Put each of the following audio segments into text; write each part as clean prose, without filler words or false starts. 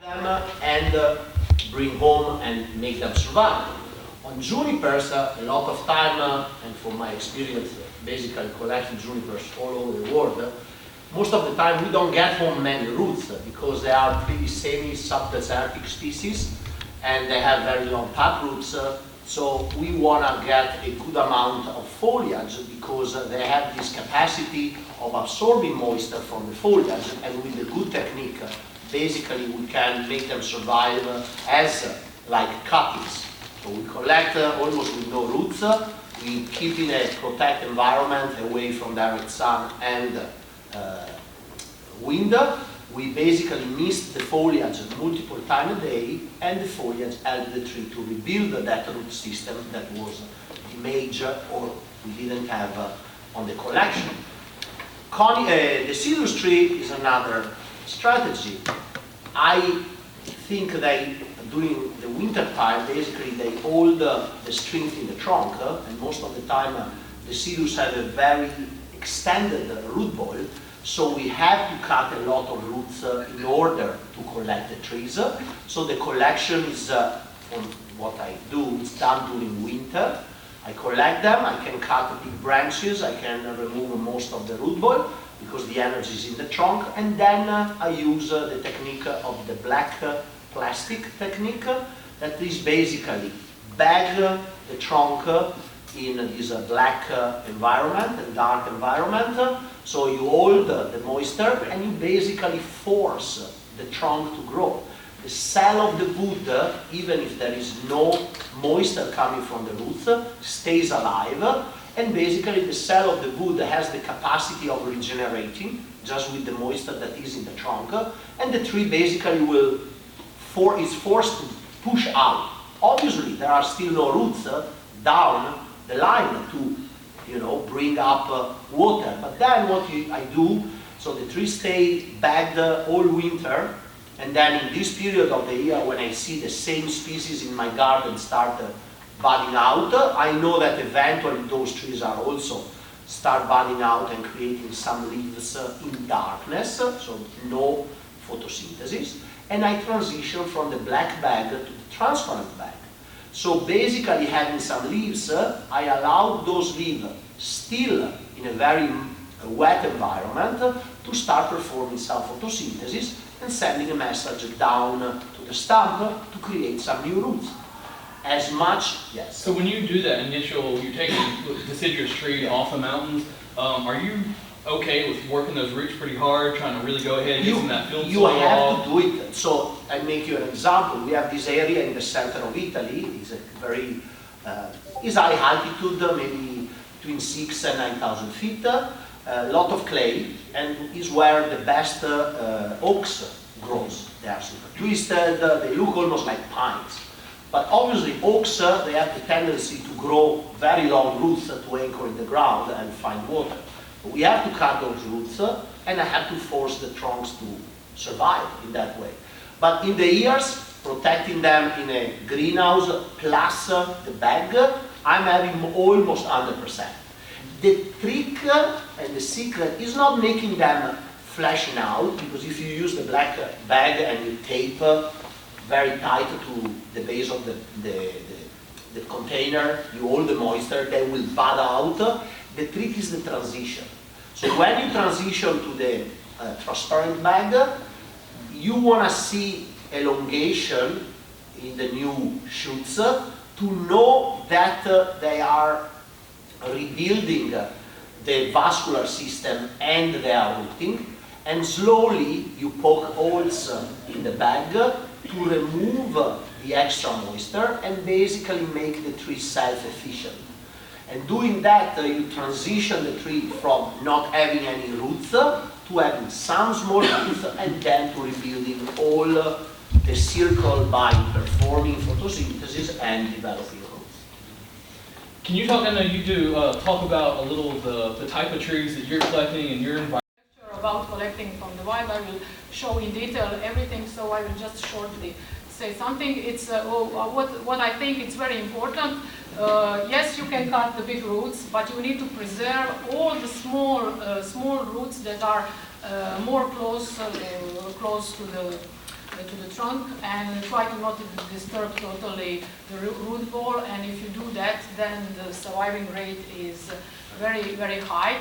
them and bring home and make them survive. On junipers, a lot of time, and from my experience, basically collecting junipers all over the world, most of the time we don't get home many roots because they are pretty semi-subdesertic species and they have very long taproots. So we want to get a good amount of foliage because they have this capacity of absorbing moisture from the foliage, and with a good technique, basically we can make them survive as like cuttings. So we collect almost with no roots, we keep in a protected environment away from direct sun and wind. We basically mist the foliage multiple times a day, and the foliage helps the tree to rebuild that root system that was damaged or we didn't have on the collection. The deciduous tree is another strategy. I think they, during the winter time, basically they hold the strength in the trunk, and most of the time deciduous have a very extended root ball. So we have to cut a lot of roots in order to collect the trees. So the collection is, on what I do, it's done during winter. I collect them, I can cut big branches, I can remove most of the root ball because the energy is in the trunk, and then I use the technique of the black plastic technique, that is basically bag the trunk in this black environment, a dark environment. So you hold the moisture and you basically force the trunk to grow. The cell of the wood, even if there is no moisture coming from the roots, stays alive, and basically the cell of the wood has the capacity of regenerating just with the moisture that is in the trunk, and the tree basically is forced to push out. Obviously there are still no roots down the line to bring up water. But then what I do, so the trees stay bagged all winter, and then in this period of the year when I see the same species in my garden start budding out, I know that eventually those trees are also start budding out and creating some leaves in darkness, so no photosynthesis, and I transition from the black bag to the transparent bag. So basically having some leaves, I allow those leaves still in a very wet environment to start performing some photosynthesis and sending a message down to the stump to create some new roots. As much, yes. So when you do that initial, you're taking the deciduous tree off the mountains, are you okay with working those roots pretty hard, trying to really go ahead and get some of that field soil off? You have to do it. So I make you an example. We have this area in the center of Italy. It's a very, is high altitude, maybe between 6,000 and 9,000 feet. A lot of clay, and is where the best oaks grows. They are super twisted. They look almost like pines. But obviously oaks, they have the tendency to grow very long roots to anchor in the ground and find water. We have to cut those roots, and I have to force the trunks to survive in that way. But in the years, protecting them in a greenhouse plus the bag, I'm having almost 100%. The trick and the secret is not making them flashing out, because if you use the black bag and you tape very tight to the base of the container, you hold the moisture, they will bud out. The trick is the transition. So when you transition to the transparent bag, you want to see elongation in the new shoots to know that they are rebuilding the vascular system and they are rooting, and slowly you poke holes in the bag to remove the extra moisture and basically make the tree self-efficient. And doing that, you transition the tree from not having any roots to having some small roots, and then to rebuilding all the circle by performing photosynthesis and developing roots. Can you talk, I know you do, talk about a little the type of trees that you're collecting in your environment? About collecting from the wild, I will show in detail everything, so I will just shortly say something. It's what I think it's very important. Yes, you can cut the big roots, but you need to preserve all the small roots that are more close to the to the trunk, and try to not disturb totally the root ball. And if you do that, then the surviving rate is very, very high.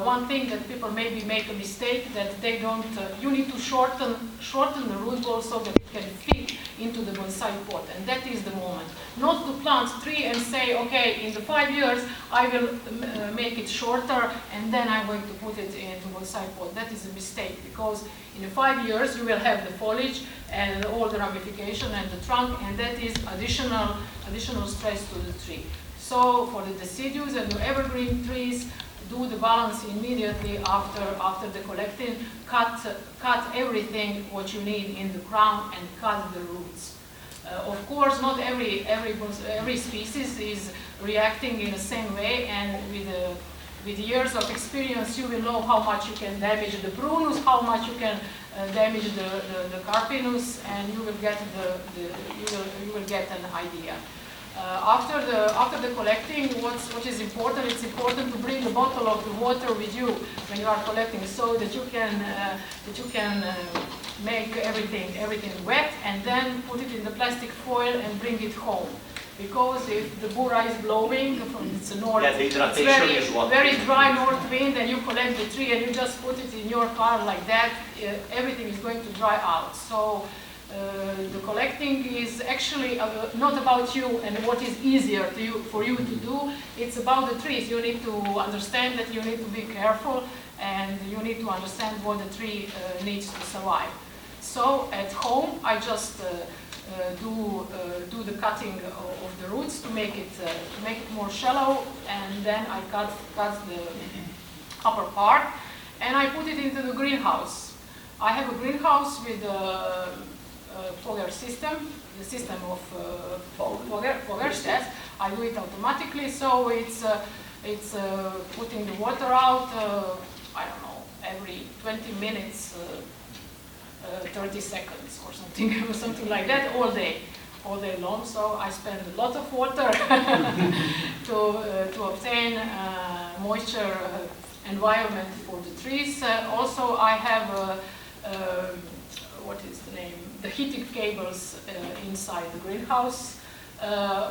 One thing that people maybe make a mistake, that they don't, you need to shorten the root ball so that it can fit into the bonsai pot, and that is the moment. Not to plant tree and say, okay, in the 5 years I will make it shorter and then I'm going to put it into bonsai pot. That is a mistake, because in 5 years you will have the foliage and all the ramification and the trunk, and that is additional stress to the tree. So for the deciduous and the evergreen trees, do the balance immediately after the collecting. Cut everything what you need in the crown and cut the roots. Of course, not every species is reacting in the same way, and with years of experience, you will know how much you can damage the prunus, how much you can damage the carpinus, and you will get you will get an idea. After the collecting, what is important? It's important to bring a bottle of the water with you when you are collecting, so that you can make everything wet, and then put it in the plastic foil and bring it home. Because if the bura is blowing from the north, yeah, the hydration is what very dry north wind, and you collect the tree and you just put it in your car like that, everything is going to dry out. So the collecting is actually not about you and what is easier for you to do. It's about the trees. You need to understand that you need to be careful, and you need to understand what the tree needs to survive. So at home, I just do the cutting of the roots to make it more shallow, and then I cut the upper part, and I put it into the greenhouse. I have a greenhouse with a fogger system, the system of foggers. Yes, I do it automatically, so it's putting the water out. I don't know, every 20 minutes. 30 seconds or something like that, all day long. So I spend a lot of water to obtain moisture environment for the trees. Also, I have what is the name? The heating cables inside the greenhouse.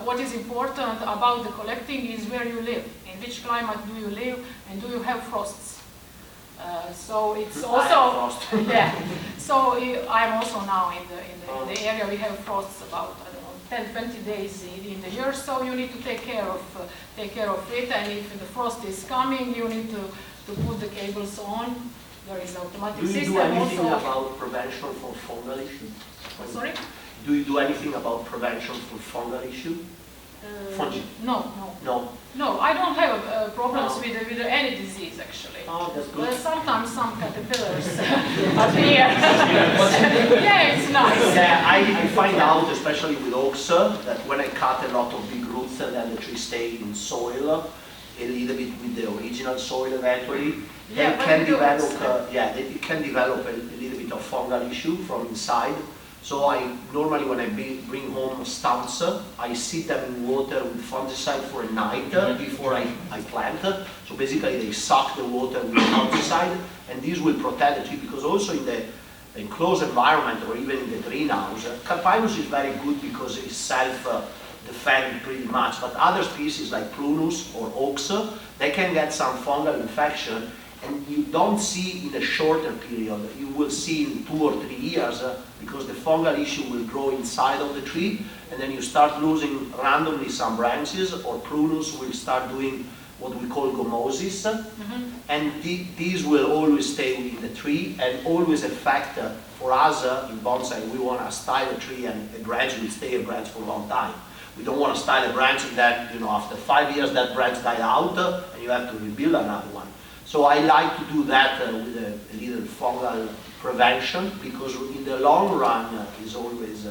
What is important about the collecting is where you live. In which climate do you live, and do you have frosts? So it's also, yeah. So I'm also now in the area we have frosts about, I don't know, 10-20 days in the year. So you need to take care of it. And if the frost is coming, you need to put the cables on. There is an automatic system. Do you do anything about prevention for fungal issue? Sorry? Do you do anything about prevention for fungal issue? Fungi? No, I don't have problems with any disease, actually. Oh, that's good. Sometimes some caterpillars appear. Yeah, it's nice. Yeah, I find out, especially with oaks, that when I cut a lot of big roots and then the trees stay in soil, a little bit with the original soil eventually, yeah, it can develop a little bit of fungal issue from inside. So I normally, when I bring home stumps, I sit them in water with fungicide for a night before I plant. So basically they suck the water with fungicide, and this will protect the tree, because also in the enclosed environment or even in the greenhouse, Calpinus is very good because it's self-defend pretty much, but other species like Prunus or oaks, they can get some fungal infection, and you don't see in a shorter period. You will see in 2 or 3 years, because the fungal issue will grow inside of the tree, and then you start losing randomly some branches, or prunus will start doing what we call gomosis, and these will always stay within the tree and always affect, for us in bonsai, we want to style a tree and a branch will stay a branch for a long time. We don't want to style a branch and then, after 5 years that branch died out and you have to rebuild another one. So I like to do that with a little fungal prevention, because in the long run is always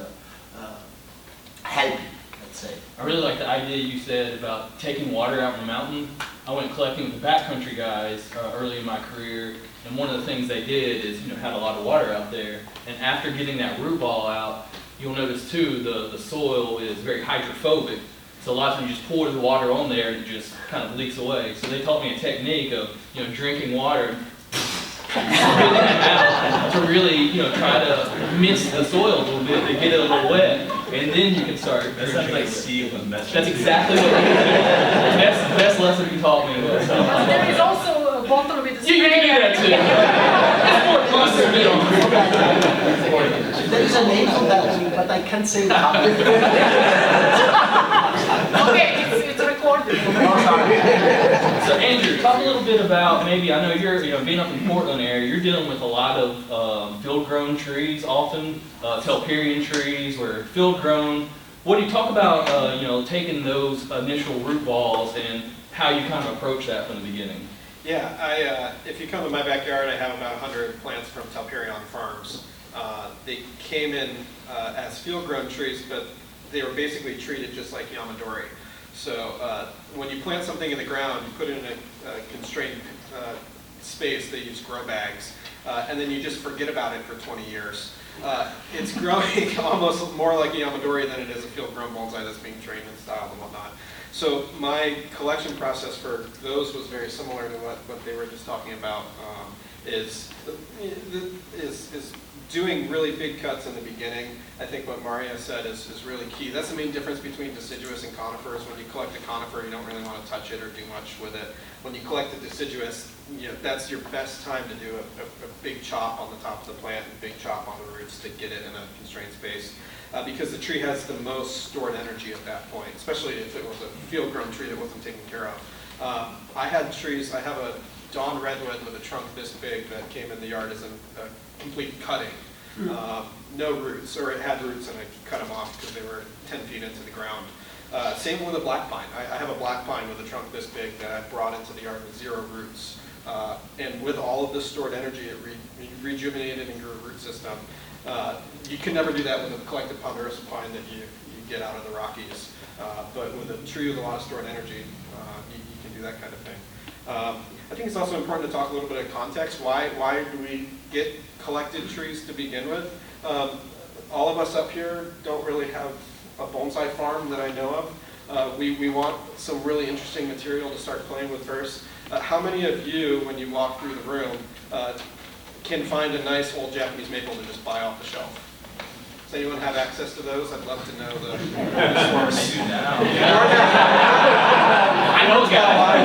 helping, let's say. I really like the idea you said about taking water out in the mountain. I went collecting with the backcountry guys early in my career, and one of the things they did is, had a lot of water out there. And after getting that root ball out, you'll notice too, the soil is very hydrophobic. So a lot of times you just pour the water on there and it just kind of leaks away. So they taught me a technique of, drinking water, to really, try to mince the soil a little bit to get it a little wet, and then you can start. That sounds like Steve with message. That's exactly what he did. Best lesson you taught me was. But there is also a bottle with a spray. You can do that too. There is a name for that, but I can't say that. Okay, it's recorded. So Andrew, talk a little bit about maybe, I know you're, being up in Portland area, you're dealing with a lot of field-grown trees often, Telperian trees or field-grown. What do you talk about, taking those initial root balls and how you kind of approach that from the beginning? Yeah, if you come to my backyard, I have about 100 plants from Telperion farms. They came in as field-grown trees, but they were basically treated just like Yamadori. So when you plant something in the ground, you put it in a constrained space. They use grow bags, and then you just forget about it for 20 years. It's growing almost more like a Yamadori than it is a field-grown bonsai that's being trained and styled and whatnot. So my collection process for those was very similar to what they were just talking about. Is doing really big cuts in the beginning. I think what Marija said is really key. That's the main difference between deciduous and conifers. When you collect a conifer, you don't really want to touch it or do much with it. When you collect a deciduous, that's your best time to do a big chop on the top of the plant and big chop on the roots to get it in a constrained space. Because the tree has the most stored energy at that point, especially if it was a field-grown tree that wasn't taken care of. I had trees, I have a Dawn redwood with a trunk this big that came in the yard as a complete cutting. No roots, or it had roots and I cut them off because they were 10 feet into the ground. Same with a black pine. I have a black pine with a trunk this big that I brought into the yard with 0 roots. And with all of this stored energy, it rejuvenated and grew a root system. You can never do that with a collected ponderosa pine that you get out of the Rockies. But with a tree with a lot of stored energy, you can do that kind of thing. I think it's also important to talk a little bit of context. Why do we get collected trees to begin with? All of us up here don't really have a bonsai farm that I know of. We want some really interesting material to start playing with first. How many of you, when you walk through the room, can find a nice old Japanese maple to just buy off the shelf? Does anyone have access to those? I'd love to know the source. I know a guy.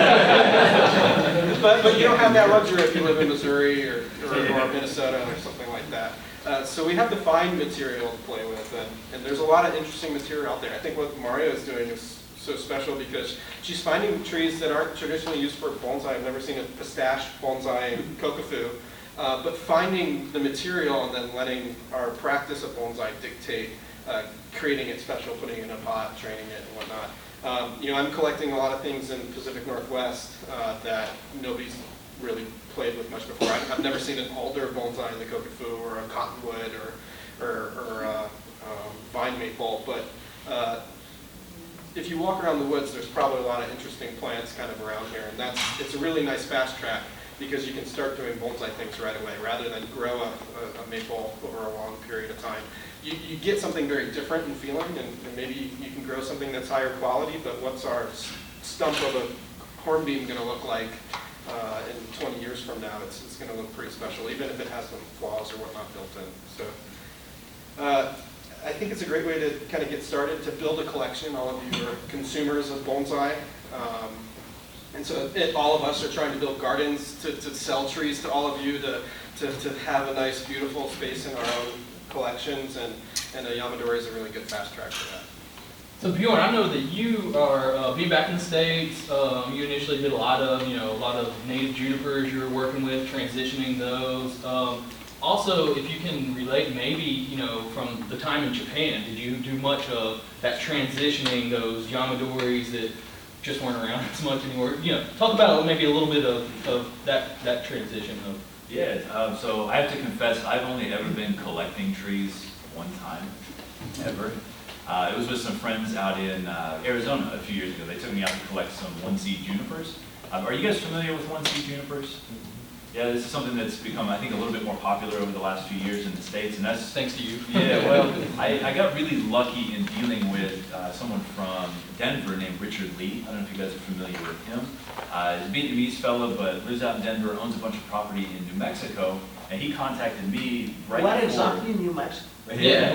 But you don't have that luxury if you live in Missouri or Minnesota or something like that. So we have to find material to play with, and there's a lot of interesting material out there. I think what Marija is doing is so special because she's finding trees that aren't traditionally used for bonsai. I've never seen a pistache bonsai in kokofu. But finding the material and then letting our practice of bonsai dictate creating it special, putting it in a pot, training it and whatnot. I'm collecting a lot of things in Pacific Northwest that nobody's really played with much before. I've never seen an alder bonsai in the kokofu or a cottonwood or vine maple, but if you walk around the woods, there's probably a lot of interesting plants kind of around here, and it's a really nice fast track because you can start doing bonsai things right away rather than grow a maple over a long period of time. You get something very different in feeling, and maybe you can grow something that's higher quality, but what's our stump of a hornbeam going to look like in 20 years from now? It's going to look pretty special, even if it has some flaws or whatnot built in. So I think it's a great way to kind of get started, to build a collection. All of you are consumers of bonsai. And so all of us are trying to build gardens to sell trees to all of you, to have a nice, beautiful space in our own collections, and a Yamadori is a really good fast track for that. So Bjorn, I know that you are being back in the States. You initially did a lot of native junipers you were working with, transitioning those. Also, if you can relate, maybe from the time in Japan, did you do much of that transitioning those Yamadoris that just weren't around as much anymore? Talk about maybe a little bit of that transition of. Yeah, so I have to confess, I've only ever been collecting trees one time, ever. It was with some friends out in Arizona a few years ago. They took me out to collect some one-seed junipers. Are you guys familiar with one-seed junipers? Yeah, this is something that's become, I think, a little bit more popular over the last few years in the States, and that's thanks to you. Yeah, well, I got really lucky in dealing with someone from Denver named Richard Lee. I don't know if you guys are familiar with him. He's a Vietnamese fellow, but lives out in Denver, owns a bunch of property in New Mexico, and he contacted me right Where before. exactly in New Mexico? Yeah.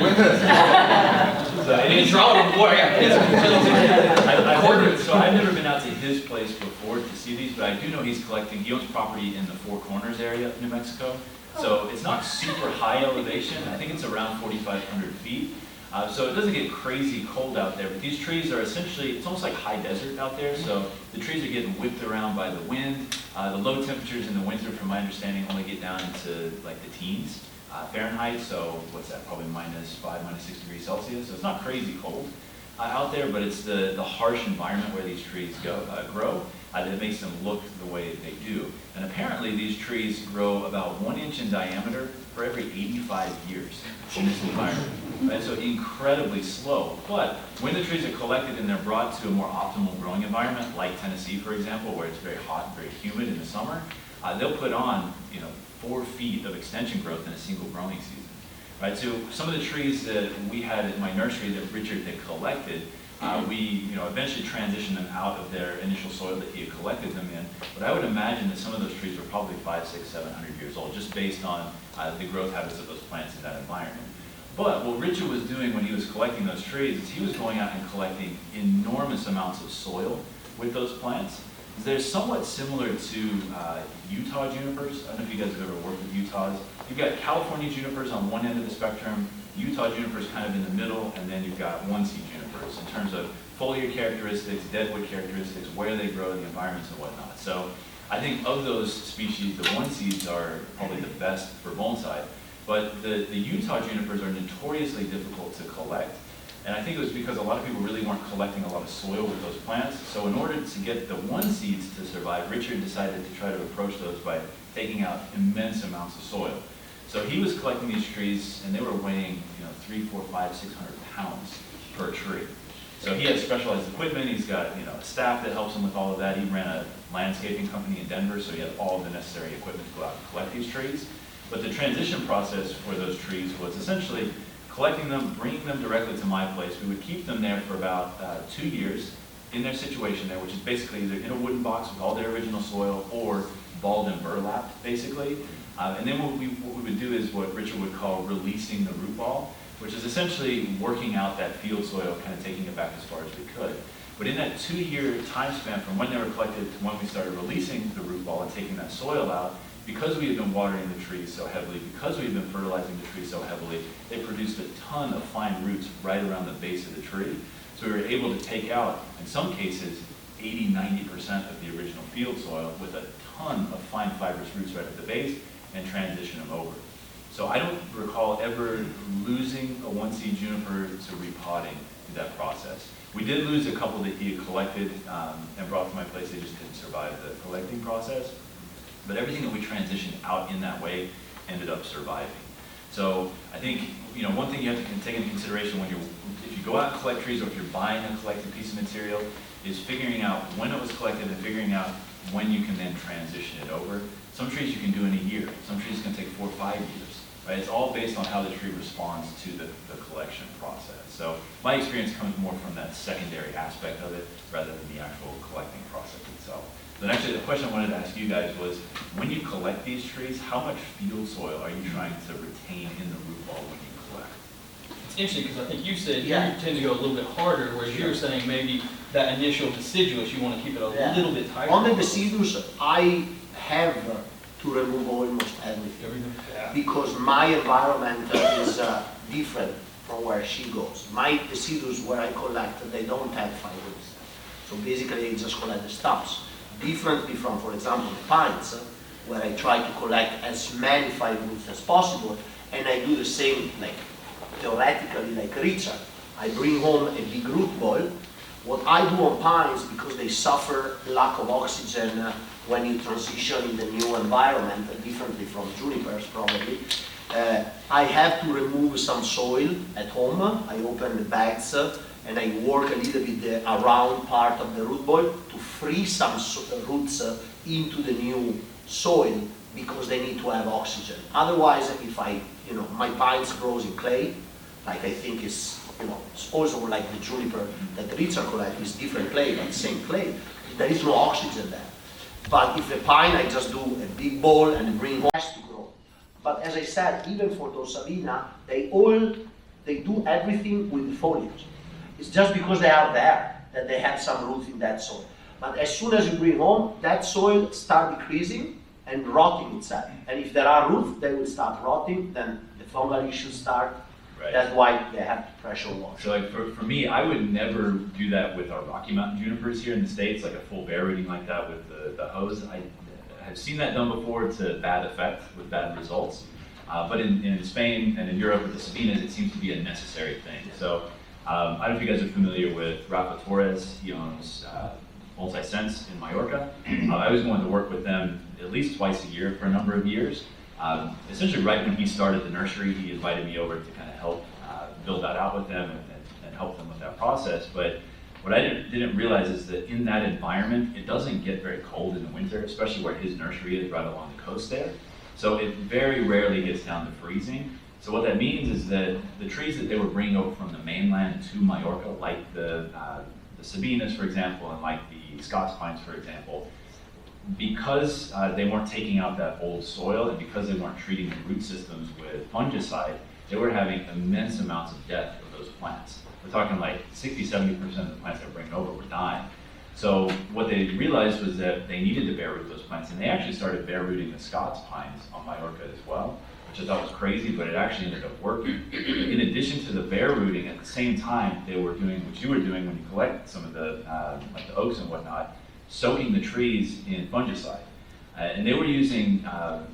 So I didn't draw it before I got so I've never been out to his place before to see these, but I do know he's collecting. He owns property in the Four Corners area of New Mexico. So it's not super high elevation. I think it's around 4,500 feet. So it doesn't get crazy cold out there, but these trees are essentially, it's almost like high desert out there. So the trees are getting whipped around by the wind. The low temperatures in the winter, from my understanding, only get down into like the teens Fahrenheit. So what's that, probably -5, -6 degrees Celsius. So it's not crazy cold out there, but it's the harsh environment where these trees grow that makes them look the way they do. And apparently these trees grow about 1 inch in diameter for every 85 years in this environment. Right? So incredibly slow. But when the trees are collected and they're brought to a more optimal growing environment, like Tennessee, for example, where it's very hot and very humid in the summer, they'll put on 4 feet of extension growth in a single growing season. Right? So some of the trees that we had in my nursery that Richard had collected, we eventually transitioned them out of their initial soil that he had collected them in. But I would imagine that some of those trees were probably 500, 600, 700 years old, just based on the growth habits of those plants in that environment. But what Richard was doing when he was collecting those trees is he was going out and collecting enormous amounts of soil with those plants. They're somewhat similar to Utah junipers. I don't know if you guys have ever worked with Utahs. You've got California junipers on one end of the spectrum, Utah junipers kind of in the middle, and then you've got one-seed junipers in terms of foliar characteristics, deadwood characteristics, where they grow, the environments and whatnot. So I think of those species, the one-seeds are probably the best for bonsai, but the Utah junipers are notoriously difficult to collect. And I think it was because a lot of people really weren't collecting a lot of soil with those plants. So in order to get the one-seeds to survive, Richard decided to try to approach those by taking out immense amounts of soil. So he was collecting these trees, and they were weighing 300, 400, 500, 600 pounds per tree. So he has specialized equipment. He's got a staff that helps him with all of that. He ran a landscaping company in Denver, so he had all of the necessary equipment to go out and collect these trees. But the transition process for those trees was essentially collecting them, bringing them directly to my place. We would keep them there for about 2 years in their situation there, which is basically either in a wooden box with all their original soil or balled and burlapped, basically. And then what we would do is what Richard would call releasing the root ball, which is essentially working out that field soil, kind of taking it back as far as we could. But in that 2-year time span from when they were collected to when we started releasing the root ball and taking that soil out, because we had been watering the trees so heavily, because we had been fertilizing the trees so heavily, they produced a ton of fine roots right around the base of the tree. So we were able to take out, in some cases, 80, 90% of the original field soil with a ton of fine fibrous roots right at the base and transition them over. So I don't recall ever losing a one-seed juniper to repotting in that process. We did lose a couple that he had collected and brought to my place. They just didn't survive the collecting process. But everything that we transitioned out in that way ended up surviving. So I think one thing you have to take into consideration if you go out and collect trees, or if you're buying a collected piece of material, is figuring out when it was collected and figuring out when you can then transition it over. Some trees you can do in a year. Some trees can take 4 or 5 years. Right? It's all based on how the tree responds to the collection process. So my experience comes more from that secondary aspect of it rather than the actual collecting process itself. But actually, the question I wanted to ask you guys was, when you collect these trees, how much field soil are you trying to retain in the root ball when you collect? It's interesting because I think you said Yeah. you tend to go a little bit harder, whereas you were saying maybe that initial deciduous, you want to keep it a little bit tighter. On the deciduous, I have to remove almost everything. Yeah. Because my environment is different from where she goes. My deciduous where I collect, they don't have fine roots. So basically, I just collect the stumps. Differently from, for example, the pines, where I try to collect as many fine roots as possible, and I do the same, theoretically, like Richard. I bring home a big root ball. What I do on pines, because they suffer lack of oxygen when you transition in the new environment, differently from junipers probably, I have to remove some soil at home. I open the bags and I work a little bit the around part of the root ball to free some roots into the new soil, because they need to have oxygen. Otherwise, if my pines grows in clay, like I think is, it's also like the juniper that the Ritzer collect is different clay, but same clay. There is no oxygen there. But if a pine, I just do a big ball and bring has to grow. But as I said, even for Dorsavina, they do everything with the foliage. It's just because they are there that they have some roots in that soil. But as soon as you bring home, that soil starts decreasing and rotting itself. And if there are roots, they will start rotting, then the fungal issues start. Right. That's why they have to pressure wash. So like for me, I would never do that with our Rocky Mountain junipers here in the States, like a full bare rooting like that with the hose. I have seen that done before to bad effect with bad results. But in Spain and in Europe with the Sabinas, it seems to be a necessary thing. So I don't know if you guys are familiar with Rafa Torres. He owns Bonsai Central in Mallorca. I was going to work with them at least twice a year for a number of years. Essentially right when he started the nursery, he invited me over to kind of help build that out with them and help them with that process. But what I didn't realize is that in that environment, it doesn't get very cold in the winter, especially where his nursery is right along the coast there. So it very rarely gets down to freezing. So what that means is that the trees that they were bringing over from the mainland to Mallorca, like the Sabinas, for example, and like the Scots pines, for example, because they weren't taking out that old soil and because they weren't treating the root systems with fungicide, they were having immense amounts of death of those plants. We're talking like 60–70% of the plants they were bringing over were dying. So what they realized was that they needed to bare root those plants, and they actually started bare rooting the Scots pines on Mallorca as well, which I thought was crazy, but it actually ended up working. In addition to the bare rooting, at the same time, they were doing what you were doing when you collect some of the, like the oaks and whatnot, soaking the trees in fungicide. And they were using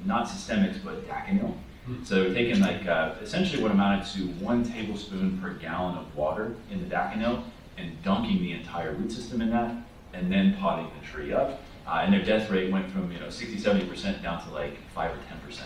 not systemics, but daconil. So they were taking like essentially what amounted to 1 tablespoon per gallon of water in the daconil and dunking the entire root system in that, and then potting the tree up. And their death rate went from 60–70% down to like 5 or 10%.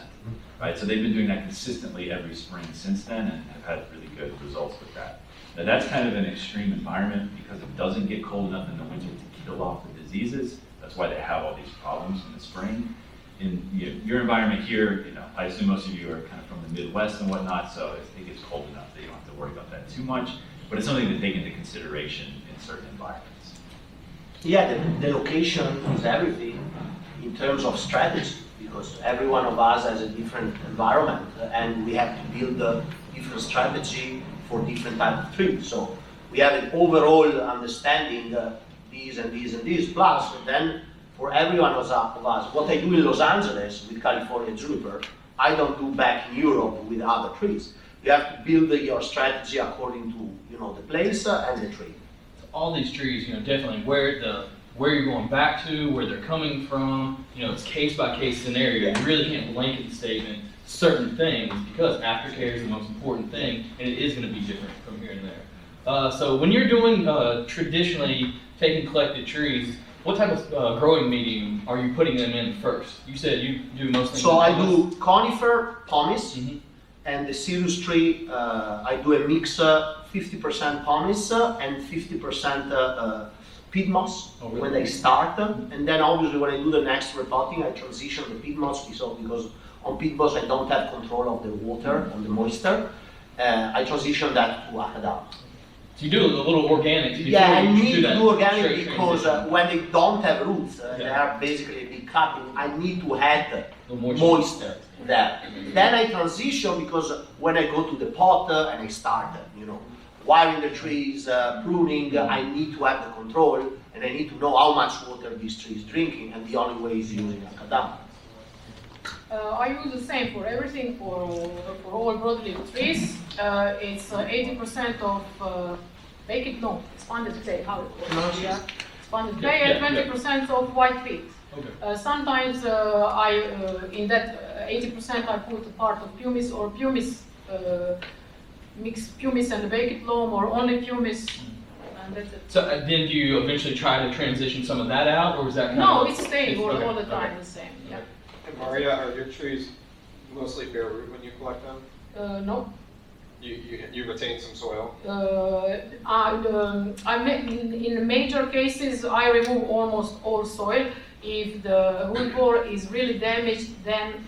Right? So they've been doing that consistently every spring since then and have had really good results with that. Now that's kind of an extreme environment because it doesn't get cold enough in the winter to kill off the diseases. That's why they have all these problems in the spring. In your environment here, I assume most of you are kind of from the Midwest and whatnot, so it gets cold enough that you don't have to worry about that too much. But it's something to take into consideration in certain environments. Yeah, the location is everything in terms of strategy, because every one of us has a different environment, and we have to build a different strategy for different types of trees. So we have an overall understanding these and these and these, plus then for every one of us, what I do in Los Angeles with California juniper, I don't do back in Europe with other trees. You have to build your strategy according to the place and the tree. All these trees, definitely where you're going back to, where they're coming from, it's case by case scenario. You really can't blanket the statement certain things because aftercare is the most important thing, and it is going to be different from here and there. So when you're doing traditionally taking collected trees, what type of growing medium are you putting them in first? You said you do most things. So I do conifer, pomace, and the Cirrus tree, I do a mix 50% pomace and 50% peat moss when they start. And then obviously when I do the next repotting, I transition the peat moss because on peat moss I don't have control of the water, on the moisture. I transition that to macadam. So you do a little organic before yeah, I you need to that do organic straight because transition. when they don't have roots, they are basically a big cutting, I need to add The moisture there. Then I transition because when I go to the pot and I start, wiring the trees, pruning, I need to have the control and I need to know how much water this tree is drinking, and the only way is using macadam. I use the same for everything, for all broadleaf trees. It's 80% of expanded clay, how it works. Yeah. Expanded clay and 20% of white peat. Okay. Sometimes in that 80% I put a part of pumice or pumice, mix pumice and baked loam, or only pumice, and that's it. So then do you eventually try to transition some of that out, or is that kind No, of... it's staying all the time okay. the same. Yeah. And Marija, are your trees mostly bare root when you collect them? No. You retain some soil? In major cases, I remove almost all soil. If the root bore is really damaged, then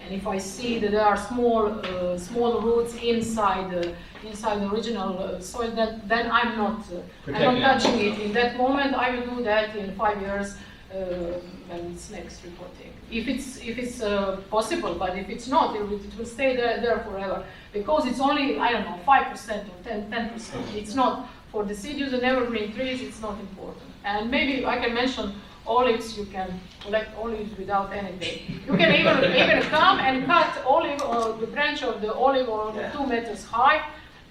And if I see that there are small roots inside the original soil, then I'm not touching it. In that moment, I will do that in 5 years when it's next reporting. If it's possible, but if it's not, it will stay there forever, because it's only, I don't know, 5% or 10%. It's not for deciduous and evergreen trees. It's not important. And maybe I can mention olives. You can collect olives without anything. You can even come and cut olive or the branch of the olive or 2 meters high,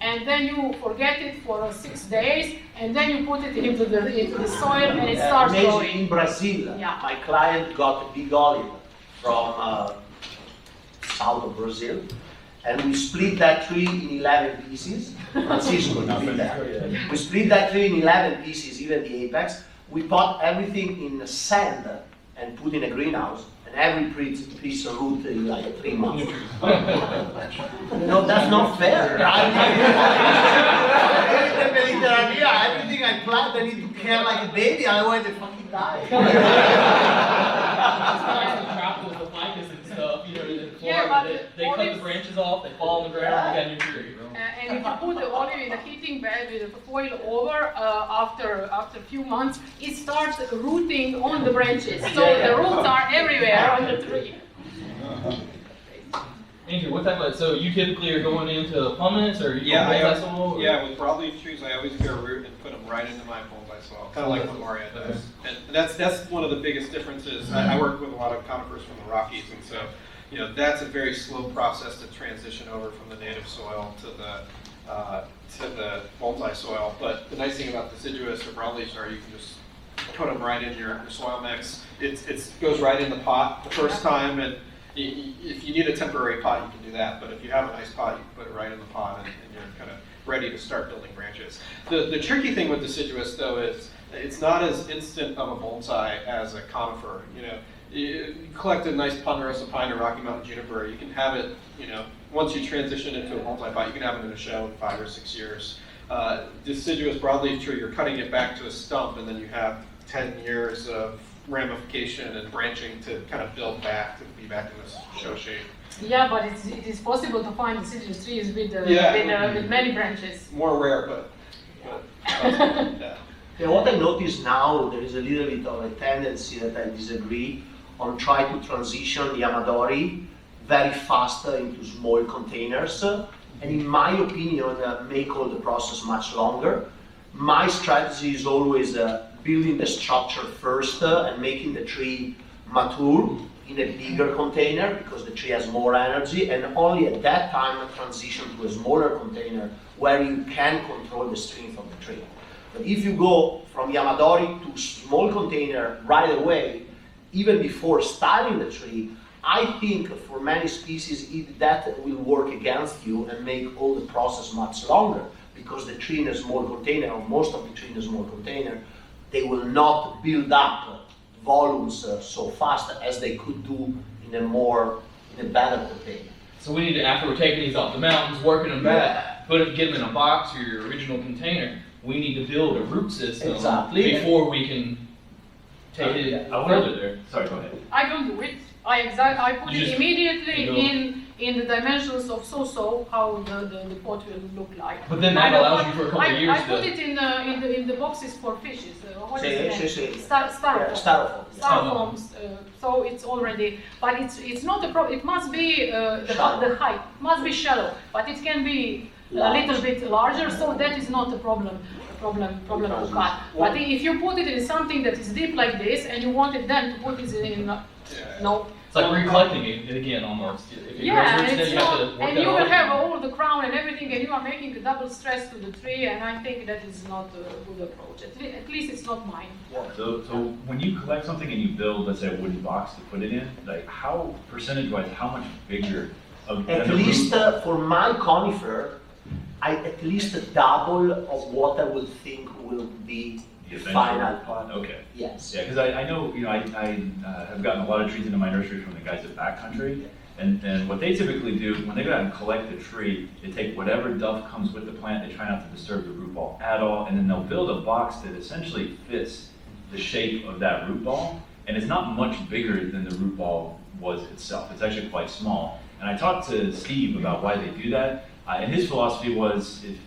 and then you forget it for 6 days, and then you put it into the soil, and it starts growing. In Brazil, my client got a big olive from south of Brazil, and we split that tree in 11 pieces. Francisco did that. We split that tree in 11 pieces, even the apex. We put everything in sand and put in a greenhouse, and every piece of root in like 3 months. No, that's not fair. Everything I plant, I need to care like a baby, otherwise they fucking die. Tropical, the ficus and stuff, you know, in Yeah, Florida, but they cut the branches off, they fall on the ground, you got a new tree. And if you put the olive in a heating bed with the foil over, after a few months, it starts rooting on the branches. So the roots are everywhere on the tree. Andrew, what type of, so you typically are going into pumice or you multi-soil? Yeah, with broadleaf trees, I always get a root and put them right into my multi-soil, kind of like what Marija does. And that's one of the biggest differences. I work with a lot of conifers from the Rockies, and so, you know, that's a very slow process to transition over from the native soil to the bonsai soil. But the nice thing about deciduous or broadleafs are you can just put them right in your soil mix. It goes right in the pot the first time, and if you need a temporary pot, you can do that. But if you have a nice pot, you can put it right in the pot, and you're kind of ready to start building branches. The tricky thing with deciduous, though, is it's not as instant of a bonsai as a conifer. You know, you collect a nice ponderosa pine or Rocky Mountain juniper, you can have it, you know, once you transition into a bonsai pot, you can have it in a show in 5 or 6 years. Deciduous broadleaf tree, you're cutting it back to a stump, and then you have 10 years of ramification and branching to kind of build back, to be back in this show shape. Yeah, but it is possible to find deciduous trees with many branches. More rare, but yeah. Yeah, what I notice now, there is a little bit of a tendency that I disagree on trying to transition the Yamadori very fast into small containers, and in my opinion, make all the process much longer. My strategy is always building the structure first and making the tree mature in a bigger container because the tree has more energy, and only at that time transition to a smaller container where you can control the strength of the tree. But if you go from Yamadori to small container right away, even before starting the tree, I think for many species that will work against you and make all the process much longer, because the tree in a small container, or most of the tree in a small container, they will not build up volumes so fast as they could do in a better container. So we need to, after we're taking these off the mountains, working them back, get them in a box or your original container, we need to build a root system before we can take it further there. Sorry, go ahead. I don't do it. I put it immediately in the dimensions of so how the pot will look like. But then that allows you for a couple of years I put it in the boxes for fishes. What is it? Styrofoams. So it's already, but it's not a problem. It must be the height must be shallow, but it can be a little bit larger. So that is not a problem to cut. But if you put it in something that is deep like this, and you want it then to put it in, no. It's like recollecting it again almost. If you and you will have all the crown and everything, and you are making a double stress to the tree, and I think that is not a good approach. At least it's not mine. So when you collect something and you build, let's say, a wooden box to put it in, like how percentage-wise, how much bigger? At least for my conifer, I at least double of what I would think will be the final part. Okay. Yes. Yeah, because I know, I have gotten a lot of trees into my nursery from the guys at Backcountry, and what they typically do, when they go out and collect the tree, they take whatever duff comes with the plant, they try not to disturb the root ball at all, and then they'll build a box that essentially fits the shape of that root ball, and it's not much bigger than the root ball was itself. It's actually quite small. And I talked to Steve about why they do that, and his philosophy was if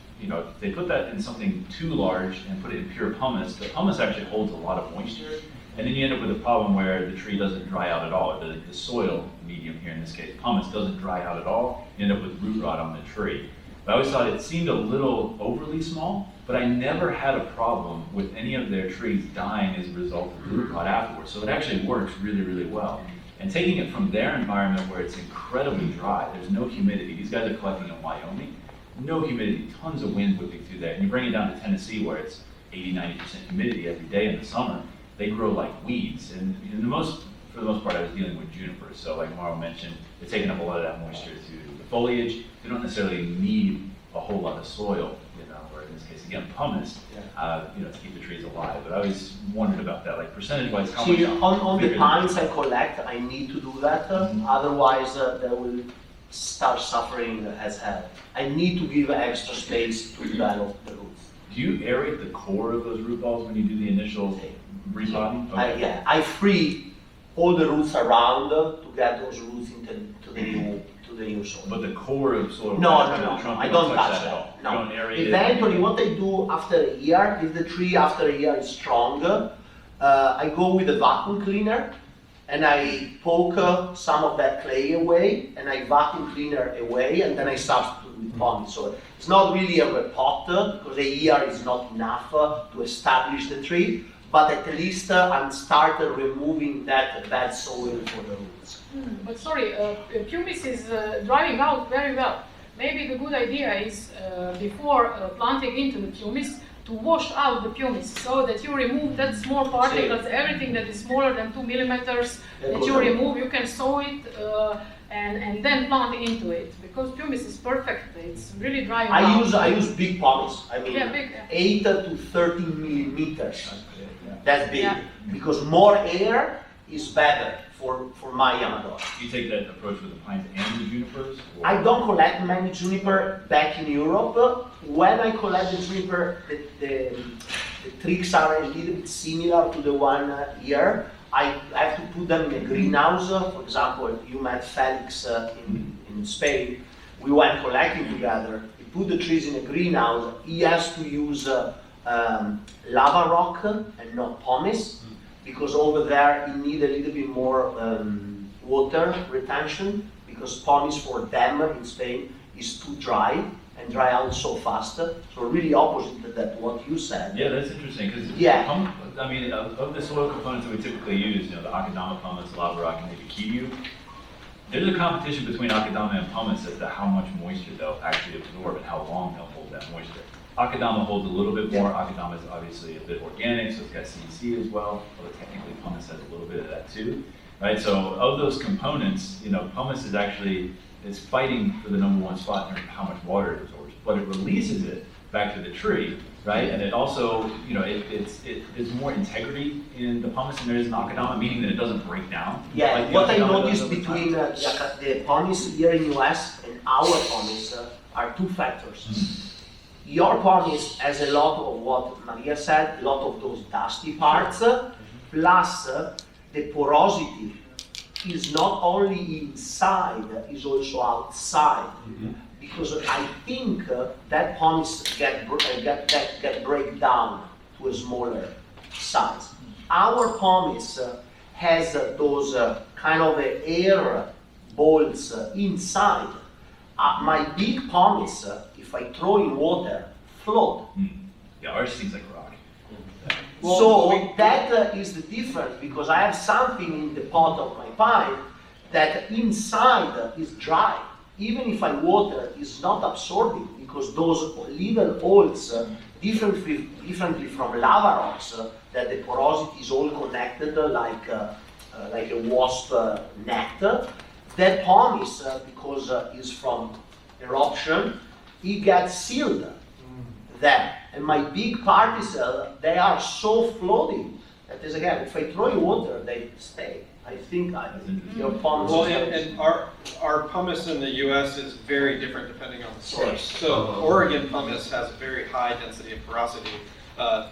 they put that in something too large and put it in pure pumice, the pumice actually holds a lot of moisture, and then you end up with a problem where the tree doesn't dry out at all. The soil medium here, in this case, pumice, doesn't dry out at all. You end up with root rot on the tree. But I always thought it seemed a little overly small, but I never had a problem with any of their trees dying as a result of root rot afterwards. So it actually works really, really well. And taking it from their environment where it's incredibly dry, there's no humidity. These guys are collecting in Wyoming, no humidity, tons of wind whipping through there. And you bring it down to Tennessee where it's 80-90% humidity every day in the summer, they grow like weeds. And for the most part, I was dealing with junipers. So like Mauro mentioned, they're taking up a lot of that moisture through the foliage. They don't necessarily need a whole lot of soil, or in this case, again, pumice, to keep the trees alive. But I always wondered about that, like percentage-wise, how See, much... on the pines I collect, I need to do that, otherwise they will start suffering as hell. I need to give extra space to develop the roots. Do you aerate the core of those root balls when you do the initial repotting? Okay. I free all the roots around to get those roots into the new soil. But the core of soil... No, I don't touch that at all. No. You don't aerate Eventually, it? what I do after a year, if the tree after a year is strong, I go with a vacuum cleaner and I poke some of that clay away, and I vacuum cleaner away, and then I substitute with pumice. So it's not really a repot, because a year is not enough to establish the tree, but at least I'm started removing that bad soil for the roots. But sorry, pumice is drying out very well. Maybe the good idea is before planting into the pumice to wash out the pumice so that you remove that small particles, everything that is smaller than 2 millimeters that you remove, you can sow it and then plant into it, because pumice is perfect. It's really drying out. I use big pumice. I mean, big. 8 to 13 millimeters. Yeah. That's big, Yeah. because more air is better for my Yamadori. Do you take that approach with the pines and the junipers? Or? I don't collect many juniper back in Europe. When I collect the juniper, the tricks are a little bit similar to the one here. I have to put them in a greenhouse. For example, you met Felix in Spain. We went collecting together. We put the trees in a greenhouse. He has to use lava rock and not pumice, because over there you need a little bit more water retention, because pumice for them in Spain is too dry and dry out so fast. So really opposite than what you said. Yeah, that's interesting, because of the soil components that we typically use, the akadama pumice, lava rock, and maybe kiyu, there's a competition between akadama and pumice as to how much moisture they'll actually absorb and how long they'll hold that moisture. Akadama holds a little bit more. Akadama is obviously a bit organic, so it's got CEC as well, although technically pumice has a little bit of that too, right? So of those components, pumice is fighting for the #1 spot in terms of how much water it absorbs, but it releases it back to the tree, right? And it also, it's more integrity in the pumice than there is in akadama, meaning that it doesn't break down. Yeah, like what I akadama noticed does over between time. the pumice here in US and our pumice are two factors. Your pumice has a lot of what Maria said, a lot of those dusty parts, plus the porosity is not only inside, is also outside. Because I think that pumice get break down to a smaller size. Our pumice has those kind of air balls inside. My big pumice, if I throw in water, float. Yeah, ours seems like rock. So that is the difference, because I have something in the pot of my pine that inside is dry. Even if I water, it's not absorbing, because those little holes, differently from lava rocks, that the porosity is all connected like a wasp net. That pumice, because it's from eruption, it gets sealed there. And my big particles, they are so floating that is, again, if I throw in water, they stay. I think That's interesting. your pumice Well, is and our pumice in the US is very different depending on the source. Yes. So Oregon pumice has a very high density of porosity.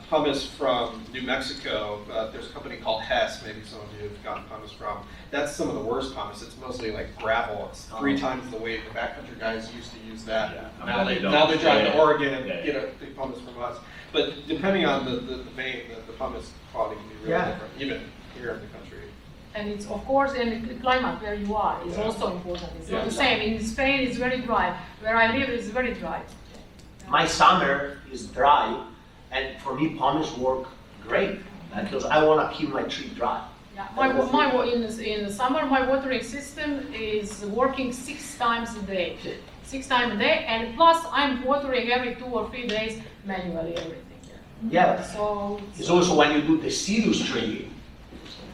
Pumice from New Mexico, there's a company called Hess, maybe some of you have gotten pumice from. That's some of the worst pumice. It's mostly like gravel. It's 3 times the weight. The backcountry guys used to use that. Yeah. Now they drive to Oregon and get a big pumice from us. But depending on the vein, the pumice quality can be really different, even here in the country. And it's, of course, in the climate where you are is also important. It's not the same. In Spain, it's very dry. Where I live, it's very dry. my summer is dry, and for me pumice work great because I want to keep my tree dry. Yeah, in the summer, my watering system is working 6 times a day. 6 times a day, and plus I'm watering every 2 or 3 days manually everything. Yeah. So It's also when you do the deciduous tree,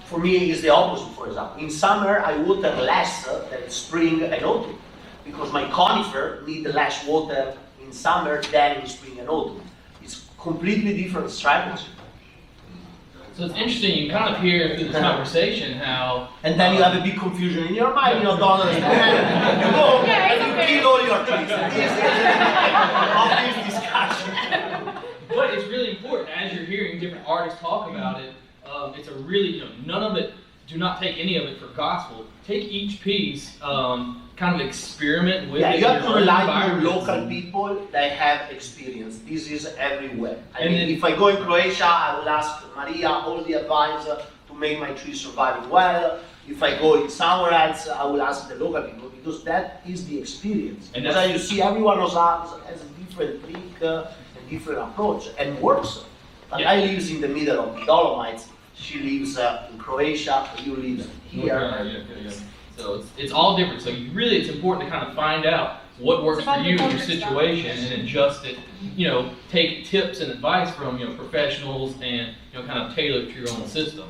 for me it's the opposite, for example. In summer I water less than spring and autumn because my conifer need less water in summer than in spring and autumn. It's completely different strategy. So it's interesting, you kind of hear through this conversation how... And then you have a big confusion in your mind, you don't understand. You go and you kill all your trees. This is of this discussion. But it's really important, as you're hearing different artists talk about it, it's a really, none of it, do not take any of it for gospel. Take each piece, kind of experiment with it. You have in to your own rely on environment. local people that have experience. This is everywhere. I mean, then- if I go in Croatia, I will ask Marija all the advice to make my tree surviving well. If I go in somewhere else, I will ask the local people because that is the experience. And Because you see, everyone has a different trick, a different approach, and works. But Yeah. I live in the middle of the Dolomites. She lives in Croatia. You live here. Yeah. So it's all different. So it's important to kind of find out what works It's for about you the in your context, situation and adjust it. Take tips and advice from professionals and kind of tailor it to your own system.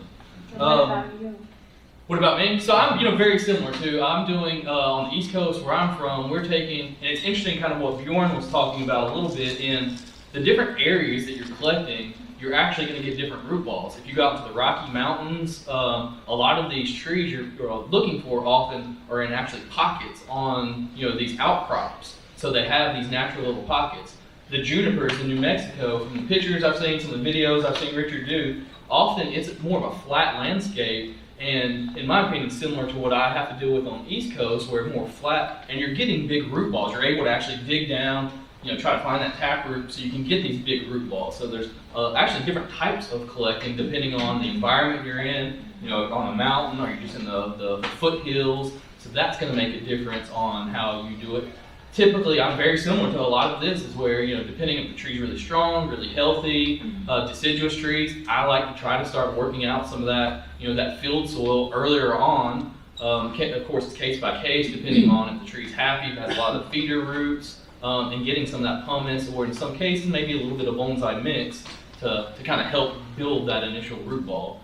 What about me? So I'm very similar to I'm doing on the East Coast where I'm from. We're taking, and it's interesting kind of what Bjorn was talking about a little bit in the different areas that you're collecting. You're actually going to get different root balls. If you go out to the Rocky Mountains, a lot of these trees you're looking for often are in actually pockets on these outcrops. So they have these natural little pockets. The junipers in New Mexico, from the pictures I've seen, some of the videos I've seen Richard do, often it's more of a flat landscape. And in my opinion, similar to what I have to deal with on the East Coast, where it's more flat, and you're getting big root balls. You're able to actually dig down, try to find that taproot so you can get these big root balls. So there's actually different types of collecting depending on the environment you're in, on a mountain or you're just in the foothills. So that's going to make a difference on how you do it. Typically, I'm very similar to a lot of this is where, depending if the tree's really strong, really healthy, deciduous trees, I like to try to start working out some of that, that field soil earlier on. Of course, it's case by case, depending on if the tree's happy, if it has a lot of feeder roots, and getting some of that pumice, or in some cases, maybe a little bit of bonsai mix to kind of help build that initial root ball.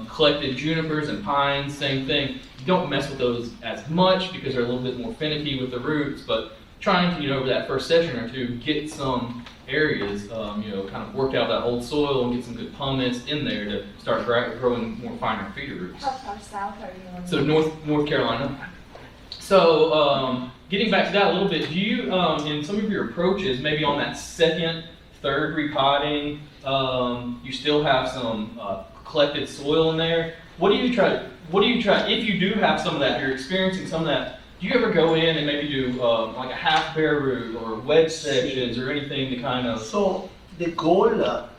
Collected junipers and pines, same thing. You don't mess with those as much because they're a little bit more finicky with the roots, but trying to, over that first session or two, get some areas, kind of work out that old soil and get some good pumice in there to start growing more finer feeder roots. How far south are you on? So North Carolina. So getting back to that a little bit, do you, in some of your approaches, maybe on that second, third repotting, you still have some collected soil in there? What do you try, if you do have some of that, you're experiencing some of that, do you ever go in and maybe do like a half bare root or wedge sections or anything to kind of... So the goal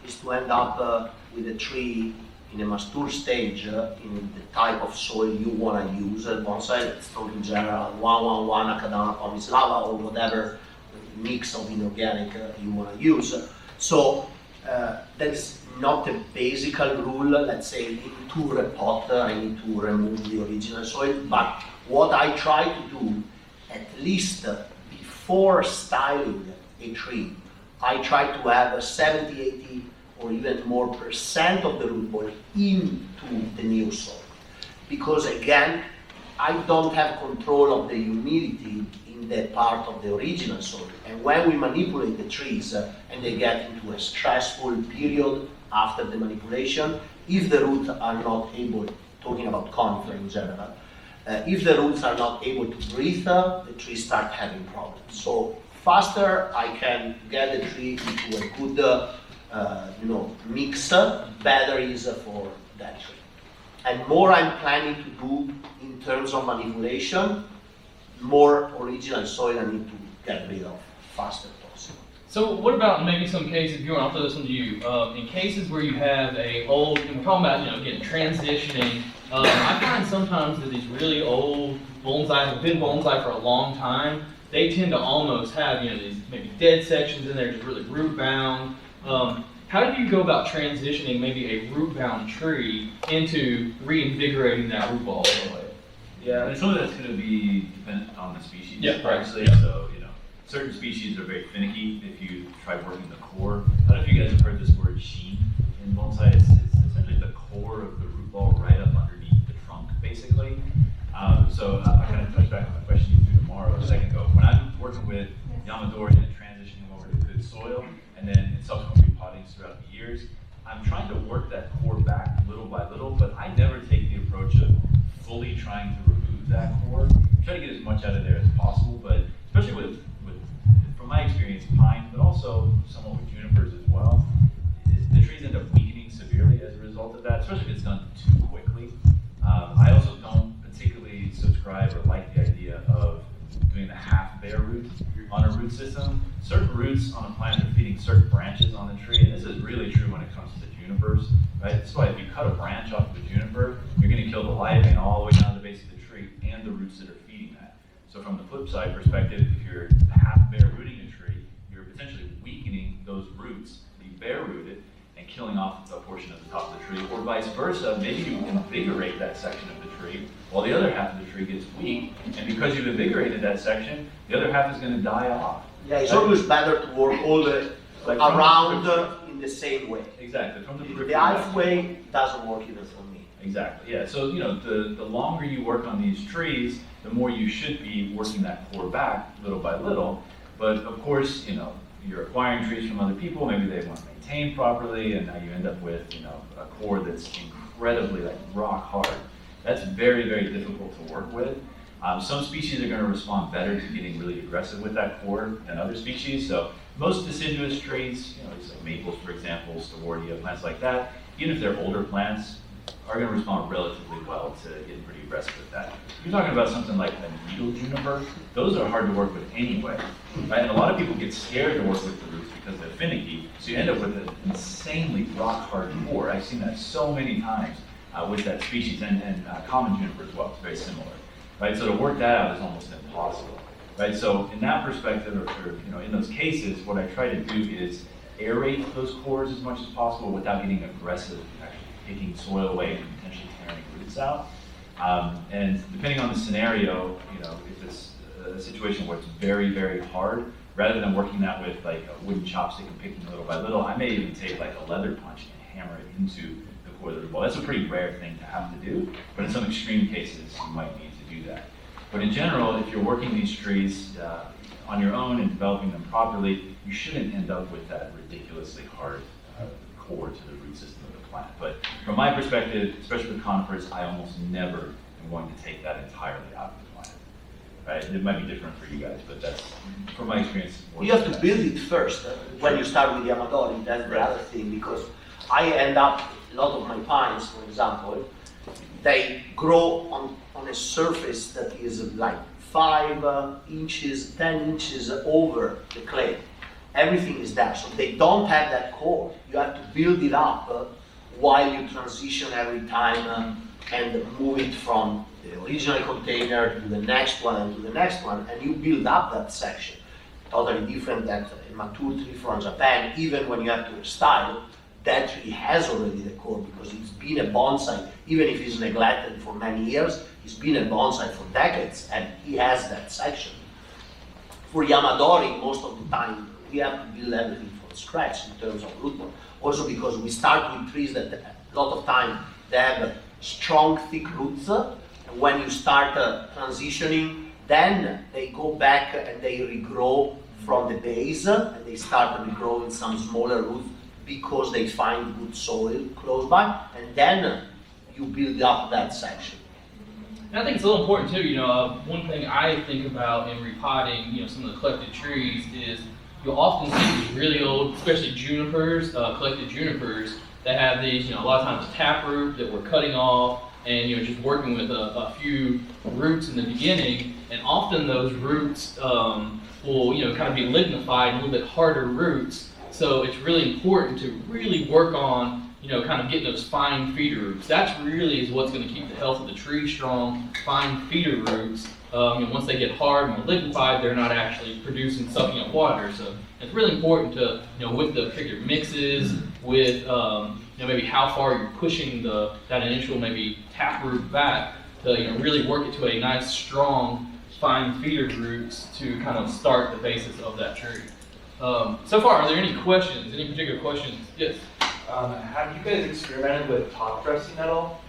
is to end up with a tree in a mature stage in the type of soil you want to use. Bonsai, let's talk in general, 1-1-1, Akadana, pumice lava, or whatever mix of inorganic you want to use. So that's not a basic rule. Let's say into repot, I need to remove the original soil, but what I try to do, at least before styling a tree, I try to have 70, 80, or even more % of the root ball into the new soil. Because again, I don't have control of the humidity in the part of the original soil. And when we manipulate the trees and they get into a stressful period after the manipulation, if the roots are not able to talking about conifer in general, if the roots are not able to breathe, the trees start having problems. So faster I can get the tree into a good mix, better is for that tree. And more I'm planning to do in terms of manipulation, more original soil I need to get rid of faster possible. So what about maybe some cases, Bjorn, I'll throw this one to you. In cases where you have a old, and we're talking about, again, transitioning, I find sometimes that these really old bonsai have been bonsai for a long time. They tend to almost have, these maybe dead sections in there, just really root bound. How do you go about transitioning maybe a root-bound tree into reinvigorating that root ball in a way? Yeah, and some of that's going to be dependent on the species. Yeah, right. Obviously. Yeah. So, certain species are very finicky if you try working the core. I don't know if you guys have heard this word sheen in bonsai. It's essentially the core of the root ball right up underneath the trunk, basically. So I kind of touched back on the question you threw to Mauro a second ago. When I'm working with Yamadori and transitioning over to good soil, and then in subsequent repottings throughout the years, I'm trying to work that core back little by little, but I never take the approach of fully trying to remove that core. I try to get as much out of there as possible, but especially with from my experience, pine, but also somewhat with junipers as well, the trees end up weakening severely as a result of that, especially if it's done too quickly. I also don't particularly subscribe or like the idea of doing the half bare root on a root system. Certain roots on a plant are feeding certain branches on the tree, and this is really true when it comes to the junipers, right? That's why if you cut a branch off of a juniper, you're going to kill the live vein all the way down the base of the tree and the roots that are feeding that. So from the flip side perspective, if you're half bare rooting a tree, you're potentially weakening those roots, you bare root it, and killing off a portion of the top of the tree, or vice versa. Maybe you invigorate that section of the tree while the other half of the tree gets weak, and because you've invigorated that section, the other half is going to die off. Yeah, it's always better to work all the around in the same way. Exactly. From The halfway doesn't work even for me. Exactly. Yeah. So the longer you work on these trees, the more you should be working that core back little by little. But of course, you're acquiring trees from other people. Maybe they weren't maintained properly, and now you end up with a core that's incredibly rock hard. That's very, very difficult to work with. Some species are going to respond better to getting really aggressive with that core than other species. So most deciduous trees, like maples, for example, Stewardia, plants like that, even if they're older plants, are going to respond relatively well to getting pretty aggressive with that. You're talking about something like a needle juniper. Those are hard to work with anyway, right? And a lot of people get scared to work with the roots because they're finicky. So you end up with an insanely rock hard core. I've seen that so many times with that species, and common juniper as well. It's very similar, right? So to work that out is almost impossible, right? So in that perspective, or in those cases, what I try to do is aerate those cores as much as possible without getting aggressive, actually taking soil away and potentially tearing roots out. And depending on the scenario, if it's a situation where it's very, very hard, rather than working that with a wooden chopstick and picking little by little, I may even take a leather punch and hammer it into the core of the root ball. That's a pretty rare thing to have to do, but in some extreme cases, you might need to do that. But in general, if you're working these trees on your own and developing them properly, you shouldn't end up with that ridiculously hard core to the root system of the plant. But from my perspective, especially with conifers, I almost never am going to take that entirely out of the plant. Right? It might be different for you guys, but that's, from my experience. You have to build it first when you start with Yamadori. That's the other thing, because I end up, a lot of my pines, for example, they grow on a surface that is 5 inches, 10 inches over the clay. Everything is there, so they don't have that core. You have to build it up while you transition every time and move it from the original container to the next one and to the next one, and you build up that section. Totally different than a mature tree from Japan. Even when you have to style, that tree has already the core because it's been a bonsai. Even if it's neglected for many years, it's been a bonsai for decades, and he has that section. For Yamadori, most of the time, we have to build everything from scratch in terms of root ball. Also because we start with trees that a lot of time they have strong, thick roots. And when you start transitioning, then they go back and they regrow from the base, and they start regrowing some smaller roots because they find good soil close by. And then you build up that section. And I think it's a little important too, one thing I think about in repotting, some of the collected trees is you'll often see these really old, especially junipers, collected junipers, that have these, a lot of times a taproot that we're cutting off and, just working with a few roots in the beginning. And often those roots will, kind of be lignified, a little bit harder roots. So it's really important to really work on kind of getting those fine feeder roots. That's really is what's going to keep the health of the tree strong. Fine feeder roots, once they get hard and lignified, they're not actually producing sucking up water. So it's really important to, with the particular mixes, with maybe how far you're pushing that initial maybe taproot back to really work it to a nice strong fine feeder roots to kind of start the basis of that tree. So far, are there any questions? Any particular questions? Yes. Have you guys experimented with top dressing at all?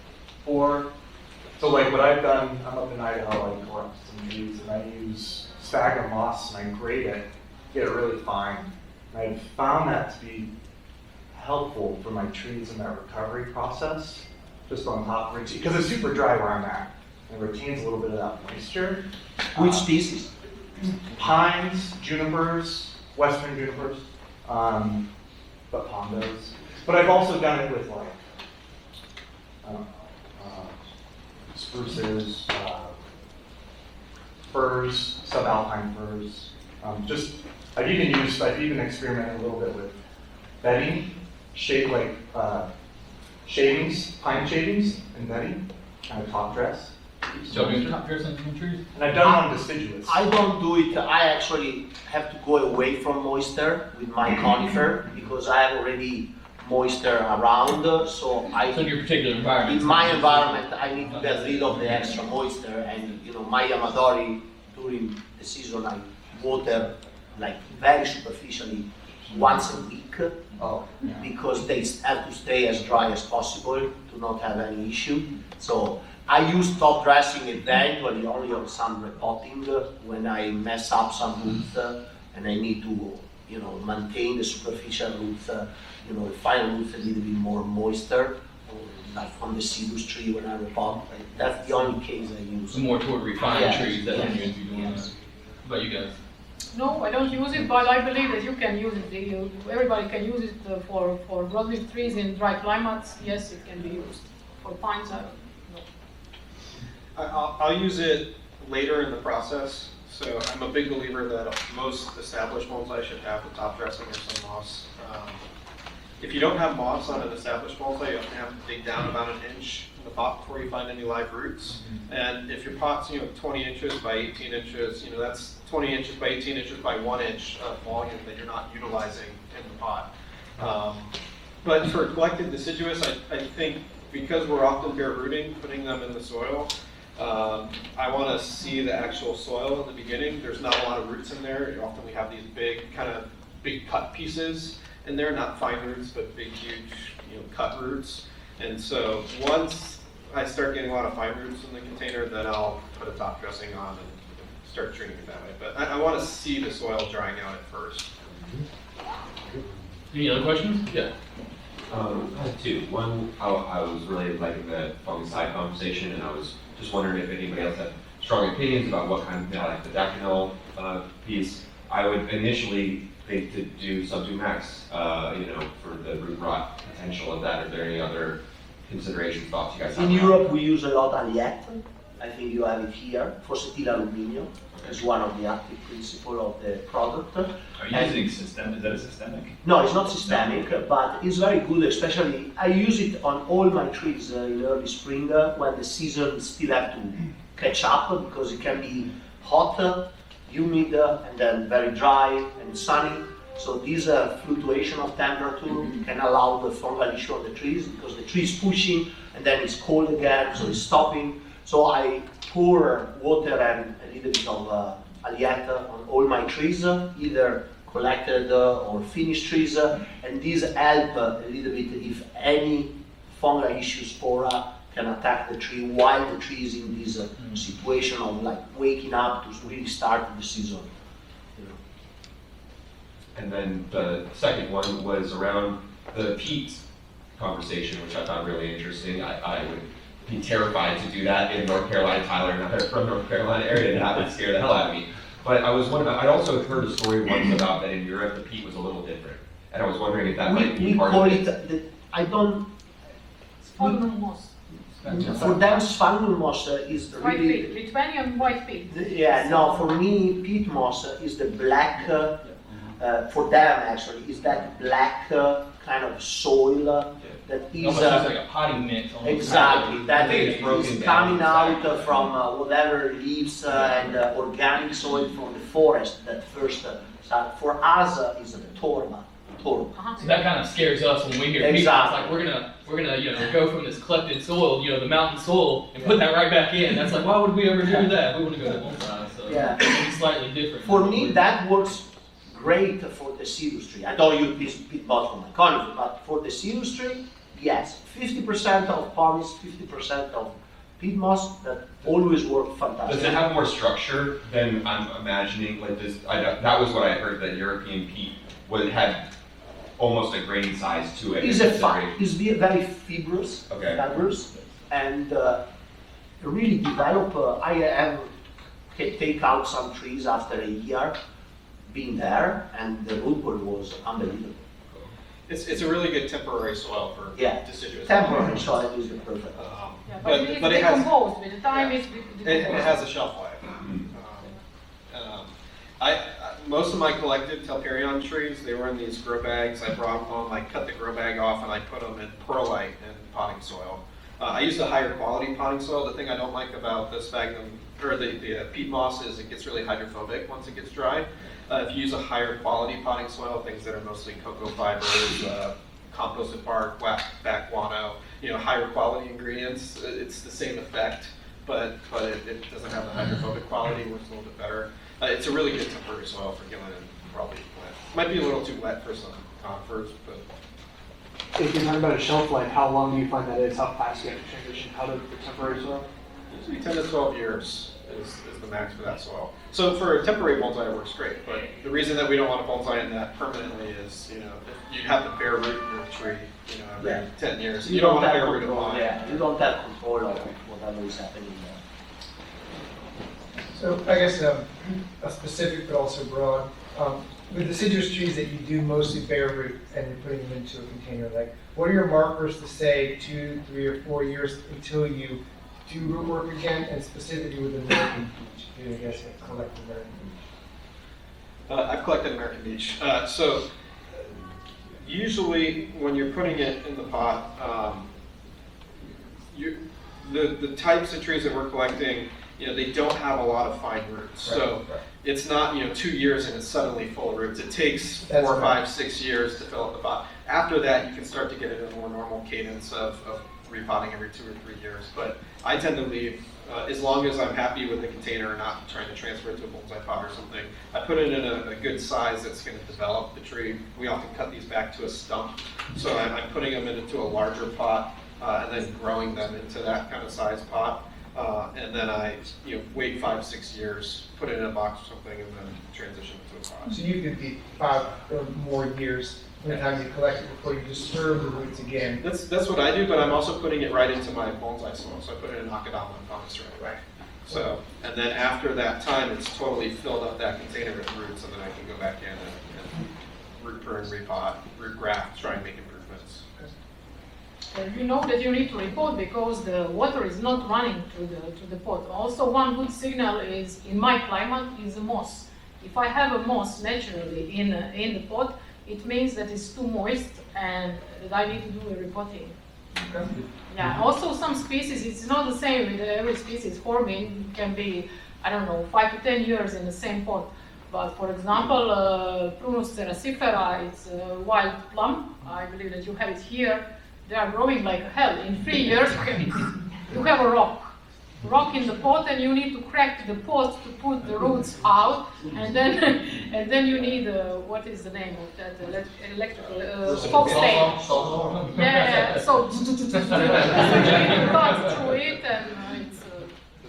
So like what I've done, I'm up in Idaho, I collect some trees and I use sphagnum moss and I grate it, get it really fine. And I've found that to be helpful for my trees in that recovery process, just on top of it, because it's super dry where I'm at. And it retains a little bit of that moisture. Which species? Pines, junipers, western junipers, but pondos. But I've also done it with like, I don't know, spruces, firs, subalpine firs. I've even experimented a little bit with bedding, shavings, pine shavings and bedding, kind of top dress. So doing top dressing from trees? And I've done it on deciduous. I don't do it. I actually have to go away from moisture with my conifer because I have already moisture around. So in your particular environment. In my environment, I need to get rid of the extra moisture. And my Yamadori during the season, I water like very superficially once a week because they have to stay as dry as possible to not have any issue. So I use top dressing eventually only on some repotting when I mess up some roots and I need to, maintain the superficial roots, the fine roots a little bit more moisture, like on the cedar tree when I repot. That's the only case I use. More toward refined trees that yes, you would be doing that. How about you guys? No, I don't use it, but I believe that you can use it. Everybody can use it for broadleaf trees in dry climates. Yes, it can be used. For pines, no. I'll use it later in the process. So I'm a big believer that most established bonsai should have the top dressing or some moss. If you don't have moss on an established bonsai, you have to dig down about an inch in the pot before you find any live roots. And if your pot's 20 inches by 18 inches, that's 20 inches by 18 inches by 1 inch of volume that you're not utilizing in the pot. But for collected deciduous, I think because we're often bare rooting, putting them in the soil, I want to see the actual soil in the beginning. There's not a lot of roots in there. Often we have these big cut pieces in there, not fine roots, but big, huge, cut roots. And so once I start getting a lot of fine roots in the container, then I'll put a top dressing on and start treating it that way. But I want to see the soil drying out at first. Any other questions? Yeah. I had two. One, I was really liking the fungicide conversation, and I was just wondering if anybody else had strong opinions about what kind of, like the Daconel piece. I would initially think to do Subdue Max, for the root rot potential of that. Are there any other considerations, thoughts you guys have? In Europe, we use a lot Aliette. I think you have it here. Fossetil aluminium is one of the active principles of the product. Are you using systemic? Is that a systemic? No, it's not systemic, but it's very good, especially I use it on all my trees in early spring when the season still have to catch up because it can be hot, humid, and then very dry and sunny. So this fluctuation of temperature can allow the fungal issue on the trees because the tree is pushing and then it's cold again, so it's stopping. So I pour water and a little bit of Aliette on all my trees, either collected or finished trees, and these help a little bit if any fungal issue spora can attack the tree while the tree is in this situation of like waking up to really start the season. And then the second one was around the peat conversation, which I found really interesting. I would be terrified to do that in North Carolina. Tyler and I are from North Carolina area, and that would scare the hell out of me. But I was wondering, I also heard a story once about that in Europe the peat was a little different. And I was wondering if that might be We part call of it, it. I don't, Sphagnum moss. for them sphagnum moss is White really, peat, Lithuanian white peat. yeah, no, for me, peat moss is the black, for them actually, is that black kind of soil that is. Almost just like a potting mix. Almost. Exactly, that I think it's broken is down. coming out from whatever leaves and organic soil from the forest that first start. For us, is the torba. So that kind of scares us when we hear peat. It's Exactly. like we're gonna go from this collected soil, the mountain soil, and put that right back in. That's like, why would we ever do that? We want to go to bonsai, so Yeah. it's slightly different. For me, that works great for the cedus tree. I don't use this peat moss for my conifer, but for the cedus tree, yes, 50% of pumice, 50% of peat moss, that always work Does fantastic. it have more structure than I'm imagining? Like this, that was what I heard, that European peat had almost a grain size to it. It's very fibrous, Okay. and really develop. I have take out some trees after a year being there, and the root ball was unbelievable. It's a really good temporary soil for Yeah. deciduous. Temporary soil is the perfect. Yeah, but it's but it has decomposed, with the time yeah. it's it decomposed. has a shelf life. I most of my collected Telperion trees, they were in these grow bags. I brought them home, I cut the grow bag off, and I put them in perlite and potting soil. I used a higher quality potting soil. The thing I don't like about the sphagnum or the peat moss is it gets really hydrophobic once it gets dry. If you use a higher quality potting soil, things that are mostly cocoa fibers, composted bark, back guano, higher quality ingredients, it's the same effect, but it doesn't have the hydrophobic quality, works a little bit better. It's a really good temporary soil for Gillen and probably wet. Might be a little too wet for some conifers, but. If you're talking about a shelf life, how long do you find that is? How fast do you have to transition out of the temporary soil? Usually 10 to 12 years is the max for that soil. So for a temporary bonsai, it works great, but the reason that we don't want to bonsai in that permanently is, if you have to bare root your tree, every Yeah. 10 years. You don't want to bare root a control. vine. Yeah, you don't have control of whatever is happening there. So I guess a specific but also broad. With deciduous trees that you do mostly bare root and you're putting them into a container, like what are your markers to say 2, 3, or 4 years until you do root work again, and specifically with American beech? I guess you have collected American beech. I've collected American beech. Usually when you're putting it in the pot, the types of trees that we're collecting, they don't have a lot of fine roots. So it's not, 2 years and it's suddenly full of roots. It takes 4, 5, 6 years to fill up the pot. After that, you can start to get in a more normal cadence of repotting every 2 or 3 years. But I tend to leave, as long as I'm happy with the container and not trying to transfer it to a bonsai pot or something. I put it in a good size that's going to develop the tree. We often cut these back to a stump. So I'm putting them into a larger pot and then growing them into that kind of size pot. And then I wait 5, 6 years, put it in a box or something, and then transition it to a pot. So you could be 5 or more years from the time you collect it before you disturb the roots again. That's what I do, but I'm also putting it right into my bonsai soil. So I put it in Akadama and pumice right away. So, and then after that time, it's totally filled up that container with roots, and then I can go back in and root prune, repot, root graft, try and make improvements. You know that you need to repot because the water is not running to the pot. Also, one good signal is, in my climate, is a moss. If I have a moss naturally in the pot, it means that it's too moist and that I need to do a repotting. Yeah. Also, some species, it's not the same with every species. Hornbeam can be, 5 to 10 years in the same pot. But for example, Prunus cerasifera, it's a wild plum. I believe that you have it here. They are growing like hell. In 3 years, you have a rock in the pot, and you need to crack the pot to put the roots out, and then you need what is the name of that electrical smoke stain. Yeah. So you need to cut through it, and it's.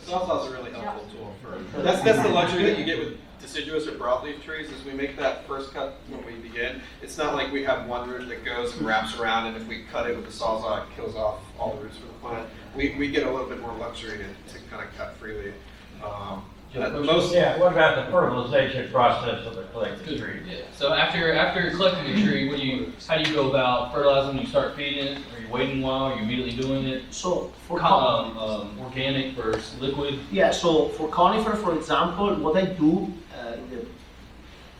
The sawzall is a really helpful tool for. That's the luxury that you get with deciduous or broadleaf trees is we make that first cut when we begin. It's not like we have one root that goes and wraps around, and if we cut it with the sawzall, it kills off all the roots from the plant. We get a little bit more luxury to kind of cut freely. Yeah, what about the fertilization process of the collected trees? Yeah. So after collecting the tree, how do you go about fertilizing? You start feeding it? Are you waiting a while? Are you immediately doing it? So for Organic versus liquid? Yeah, so for conifer, for example, what I do in the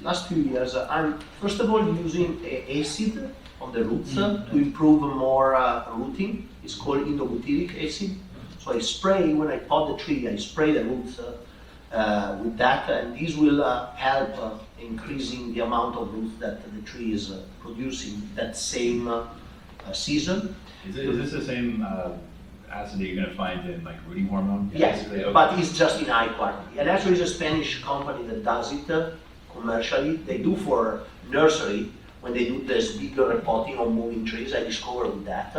last few years, I'm first of all using acid on the roots to improve more rooting. It's called endobutyric acid. So I spray, when I pot the tree, I spray the roots with that, and this will help increasing the amount of roots that the tree is producing that same season. Is this the same acid that you're going to find in like rooting hormone? Yes, Okay. but it's just in high quantity. And actually it's a Spanish company that does it commercially. They do for nursery, when they do this bigger potting on moving trees, I discovered with that.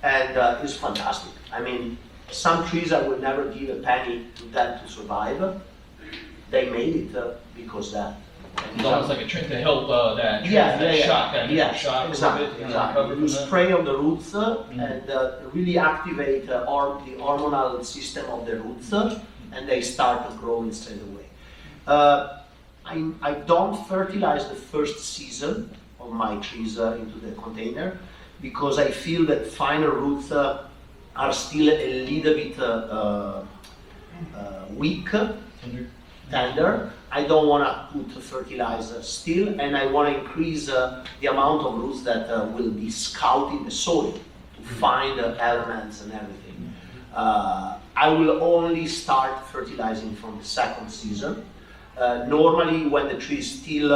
And it's fantastic. I mean, some trees I would never give a penny to them to survive. They made it because that. It's almost like a trick to help that shock, that initial Yes, shock exactly, a little bit, exactly. recover You from that. spray on the roots and really activate the hormonal system of the roots, and they start growing straight away. I don't fertilize the first season of my trees into the container because I feel that finer roots are still a little bit weak, tender. I don't want to put fertilizer still, and I want to increase the amount of roots that will be scouting the soil to find elements and everything. I will only start fertilizing from the second season. Normally, when the tree is still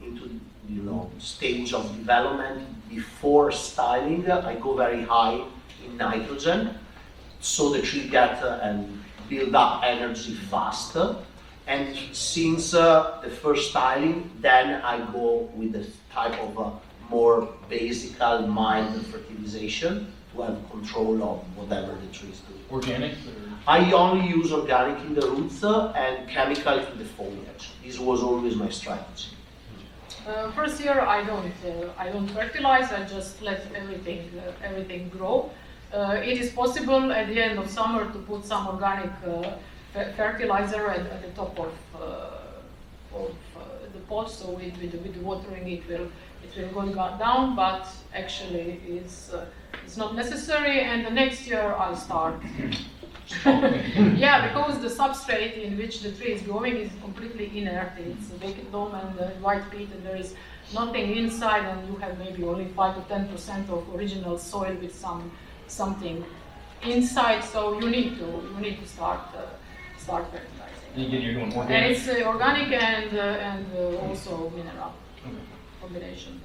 into stage of development before styling, I go very high in nitrogen, so the tree gets and build up energy faster. And since the first styling, then I go with the type of more basic, mild fertilization to have control of whatever the tree is doing. Organic? I only use organic in the roots and chemical in the foliage. This was always my strategy. First year I don't fertilize. I just let everything grow. It is possible at the end of summer to put some organic fertilizer at the top of the pot. So with the watering, it will go down. But actually, it's not necessary. And the next year I'll start. Yeah, because the substrate in which the tree is growing is completely inert. It's a vacant dome and white peat, and there is nothing inside, and you have maybe only 5 to 10% of original soil with something inside. So you need to start fertilizing. And again, you're doing organic? And it's organic and also mineral combination.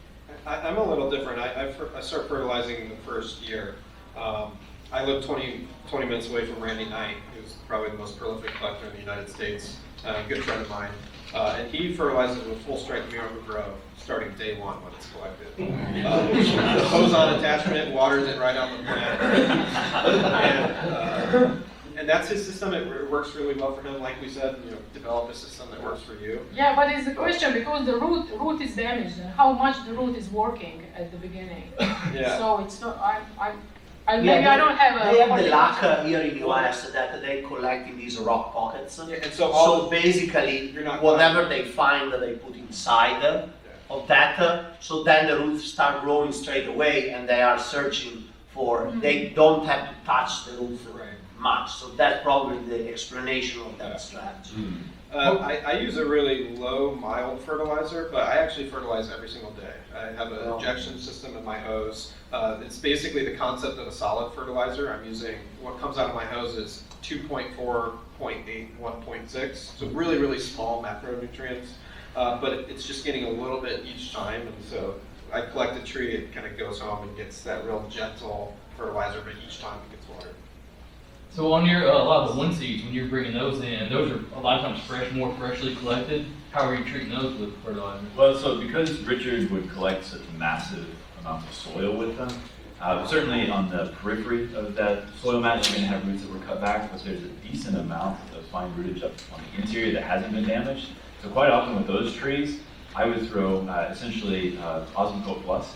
I'm a little different. I start fertilizing the first year. I live 20 minutes away from Randy Knight, who's probably the most prolific collector in the United States, a good friend of mine. And he fertilizes with full-strength Miracle-Gro starting day one when it's collected. The hose-on attachment waters it right on the plant. And that's his system. It works really well for him. Like we said, develop a system that works for you. Yeah, but it's a question because the root is damaged and how much the root is working at the beginning. Yeah. So it's not. Maybe I don't have a. They have the luck here in the US that they collect in these rock pockets. Yeah, and so So basically, You're not whatever they find, they put inside of that. So then the roots start growing straight away, and they are searching for. They don't have to touch the roots much. So that's probably the explanation of that strategy. I use a really low, mild fertilizer, but I actually fertilize every single day. I have an injection system in my hose. It's basically the concept of a solid fertilizer. I'm using, what comes out of my hose is 2.4, 0.8, 1.6, so really, really small macronutrients, but it's just getting a little bit each time, and so I collect a tree, it kind of goes home and gets that real gentle fertilizer, but each time it gets watered. So on your, a lot of the one seeds, when you're bringing those in, those are a lot of times more freshly collected. How are you treating those with fertilizer? Well, so because Richard would collect such massive amounts of soil with them, certainly on the periphery of that soil match, you're going to have roots that were cut back, but there's a decent amount of fine rootage up on the interior that hasn't been damaged. So quite often with those trees, I would throw essentially Osmocote Plus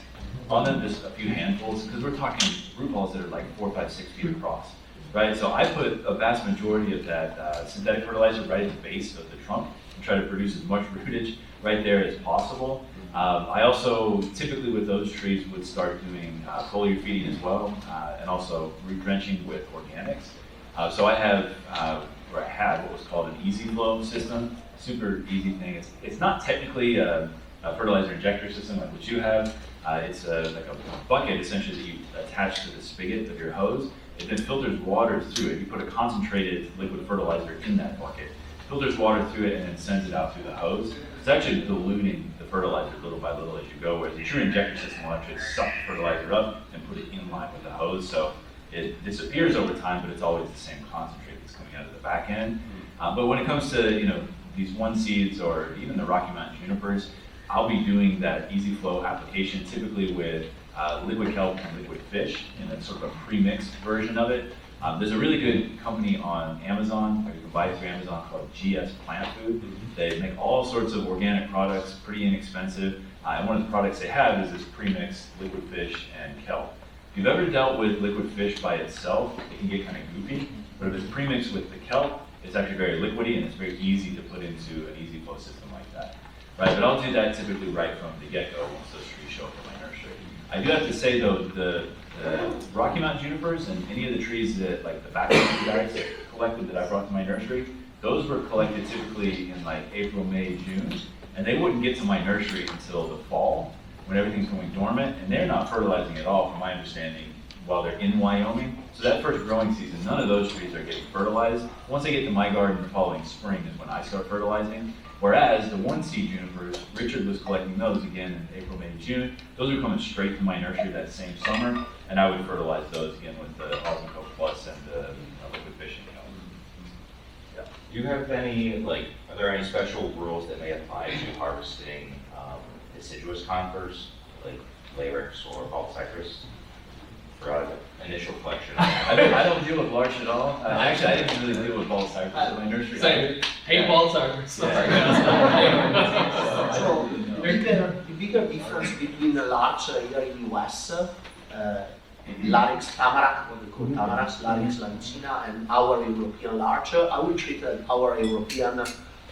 on them, just a few handfuls, because we're talking root balls that are like 4, 5, 6 feet across, right? So I put a vast majority of that synthetic fertilizer right at the base of the trunk and try to produce as much rootage right there as possible. I also, typically with those trees, would start doing foliar feeding as well, and also re-drenching with organics. So I have, or I had what was called an easy flow system, super easy thing. It's not technically a fertilizer injector system like what you have. It's like a bucket essentially that you attach to the spigot of your hose. It then filters water through it. You put a concentrated liquid fertilizer in that bucket, filters water through it, and then sends it out through the hose. It's actually diluting the fertilizer little by little as you go, whereas the true injector system will actually suck the fertilizer up and put it in line with the hose. So it disappears over time, but it's always the same concentrate that's coming out of the back end. But when it comes to these one seeds or even the Rocky Mountain junipers, I'll be doing that easy flow application typically with liquid kelp and liquid fish in a sort of a pre-mixed version of it. There's a really good company on Amazon, or you can buy it through Amazon, called GS Plant Food. They make all sorts of organic products, pretty inexpensive. And one of the products they have is this pre-mixed liquid fish and kelp. If you've ever dealt with liquid fish by itself, it can get kind of goopy. But if it's pre-mixed with the kelp, it's actually very liquidy and it's very easy to put into an easy flow system like that. Right, but I'll do that typically right from the get-go once those trees show up in my nursery. I do have to say though, the Rocky Mountain junipers and any of the trees that, like the backcountry guys collected that I brought to my nursery, those were collected typically in like April, May, June, and they wouldn't get to my nursery until the fall when everything's going dormant, and they're not fertilizing at all from my understanding while they're in Wyoming. So that first growing season, none of those trees are getting fertilized. Once they get to my garden the following spring is when I start fertilizing. Whereas the one seed junipers, Richard was collecting those again in April, May, June. Those were coming straight to my nursery that same summer, and I would fertilize those again with the Osmocote Plus and the liquid fishing kelp. Do you have any, are there any special rules that may apply to harvesting deciduous conifers, like Larix or Balsicus, for initial collection? I don't deal with larch at all. Actually, I didn't really deal with Balsicus at my nursery. Same. Hate Balsicus. Sorry. So the bigger difference between the larch here in US, Larix tamarack, what we call tamaracks, Larix laricina, and our European larch, I would treat our European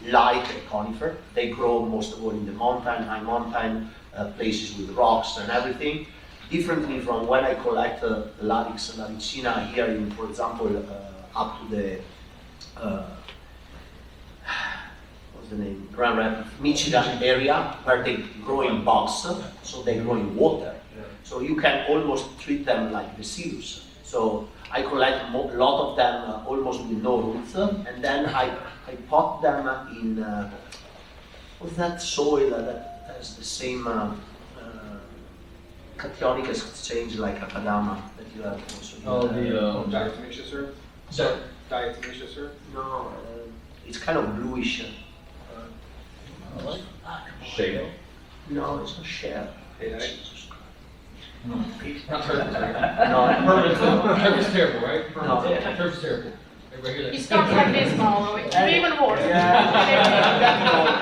like a conifer. They grow most of all in the mountain, high mountain, places with rocks and everything. Differently from when I collect Larix laricina here in, for example, up to the, what's the name, Grand Rapids, Michigan area, where they grow in bogs, so they grow in water. So you can almost treat them like deciduous. So I collect a lot of them almost with no roots, and then I pot them in, what's that soil that has the same cationic exchange like Akadama that you have also. Oh, the Diatomaceous earth? Sorry. Diatomaceous earth? No, it's kind of bluish. Shale? No, it's not shale. Not turf. No, Turf is terrible, right? No. Turf is terrible. Everybody hear that? It starts like this, Mauro. It's even worse.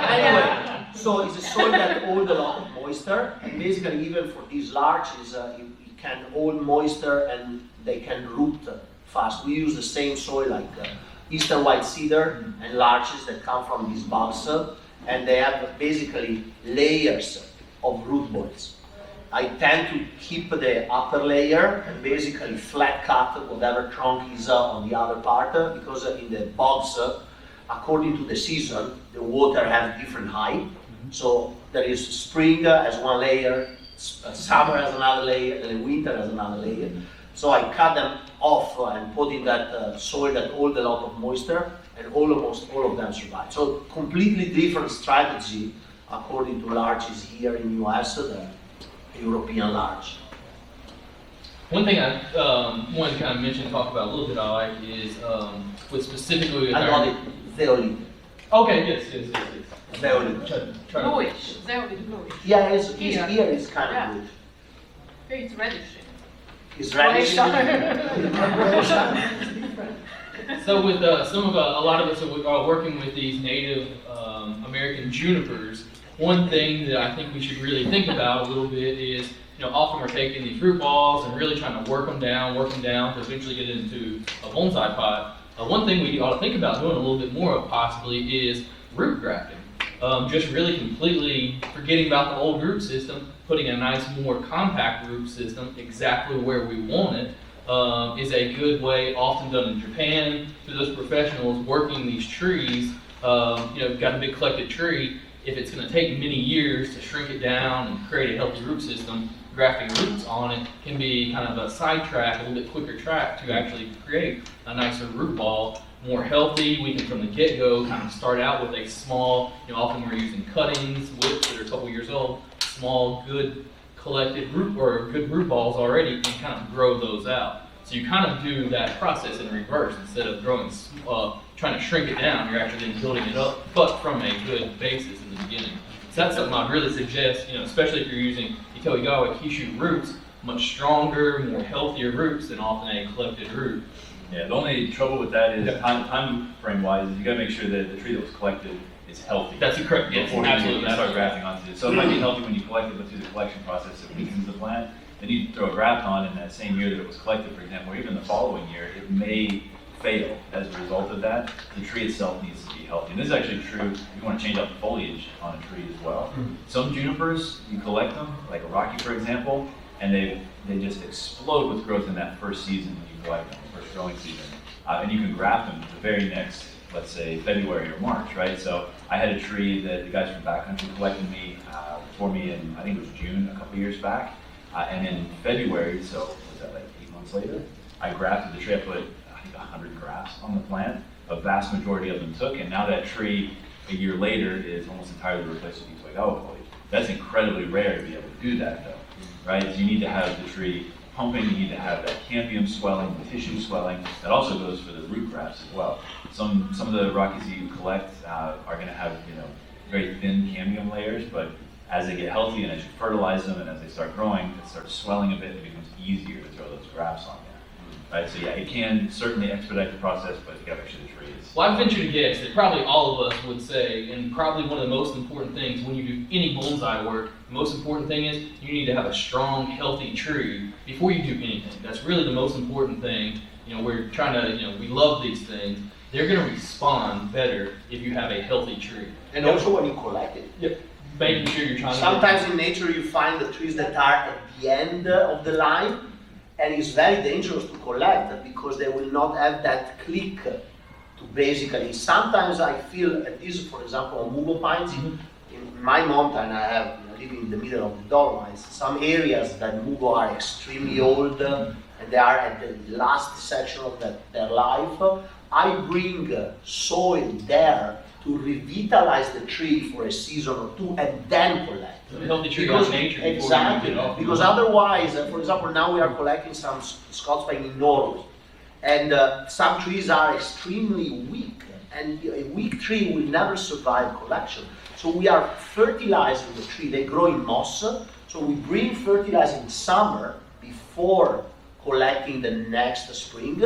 Anyway, so it's a soil that holds a lot of moisture, and basically even for these larches, it can hold moisture and they can root fast. We use the same soil like eastern white cedar and larches that come from these bogs, and they have basically layers of root balls. I tend to keep the upper layer and basically flat cut whatever trunk is on the other part, because in the bogs, according to the season, the water has different height. So there is spring as one layer, summer as another layer, and winter as another layer. So I cut them off and put in that soil that holds a lot of moisture, and almost all of them survive. So completely different strategy according to larches here in US than European larch. One thing I wanted to kind of mention, talk about a little bit, I like is with specifically with I our... got it, zeolite. Okay, yes. Zeolite. Try to- Bluish, zeolite bluish. Yeah, it's Here. here is kind Yeah. of good. It's reddish. It's reddish. So with some of a lot of us are working with these native American junipers, one thing that I think we should really think about a little bit is, often we're taking these root balls and really trying to work them down to eventually get into a bonsai pot. One thing we ought to think about doing a little bit more of possibly is root grafting. Just really completely forgetting about the old root system, putting a nice, more compact root system exactly where we want it is a good way, often done in Japan, for those professionals working these trees. Got a big collected tree, if it's going to take many years to shrink it down and create a healthy root system, grafting roots on it can be kind of a sidetrack, a little bit quicker track to actually create a nicer root ball, more healthy. We can from the get-go kind of start out with a small, often we're using cuttings, whips that are a couple years old, small, good collected root or good root balls already, and kind of grow those out. So you kind of do that process in reverse. Instead of growing, trying to shrink it down, you're actually then building it up, but from a good basis in the beginning. So that's something I'd really suggest, especially if you're using Itoigawa Kishu roots, much stronger, more healthier roots than often a collected root. Yeah, the only trouble with that is time frame wise, is you gotta make sure that the tree that was collected is healthy. That's correct, yes, Before absolutely. you start grafting onto it. So it might be healthy when you collect it, but through the collection process, it weakens the plant. Then you throw a graft on in that same year that it was collected, for example, or even the following year, it may fail as a result of that. The tree itself needs to be healthy. And this is actually true if you want to change out the foliage on a tree as well. Some junipers, you collect them, like a Rocky for example, and they just explode with growth in that first season when you collect them, first growing season. And you can graft them the very next, let's say, February or March, right? So I had a tree that the guys from backcountry collected for me in, I think it was June, a couple years back. And in February, so was that like 8 months later, I grafted the tree. I put, I think 100 grafts on the plant. A vast majority of them took, and now that tree, a year later, is almost entirely replaced with Itoigawa foliage. That's incredibly rare to be able to do that, though, right? You need to have the tree pumping, you need to have that cambium swelling, the tissue swelling. That also goes for the root grafts as well. Some of the Rockies that you collect are going to have, very thin cambium layers, but as they get healthy and as you fertilize them and as they start growing, it starts swelling a bit, it becomes easier to throw those grafts on there. Right, so yeah, it can certainly expedite the process, but you gotta make sure the tree is. Well, I'd venture to guess that probably all of us would say, and probably one of the most important things when you do any bonsai work, the most important thing is you need to have a strong, healthy tree before you do anything. That's really the most important thing. We're trying to, we love these things. They're gonna respond better if you have a healthy tree. And also when you collect it. Yep. Making sure you're trying to. Sometimes in nature you find the trees that are at the end of the line, and it's very dangerous to collect because they will not have that click to basically. Sometimes I feel, at least for example on mugo pines, in my mountain I live in the middle of the Dolomites, some areas that mugo are extremely old and they are at the last section of their life. I bring soil there to revitalize the tree for a season or two and then collect. A healthy tree in nature. Exactly, because otherwise, for example, now we are collecting some Scots pine in Norway, and some trees are extremely weak, and a weak tree will never survive collection. So we are fertilizing the tree. They grow in moss, so we bring fertilizer in summer before collecting the next spring,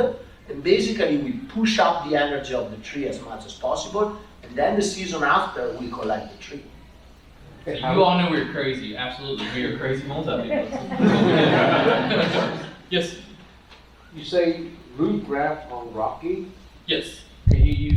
and basically we push up the energy of the tree as much as possible, and then the season after we collect the tree. You all knew we were crazy. Absolutely, we are crazy bonsai people. Yes. You say root graft on Rocky? Yes. Can you use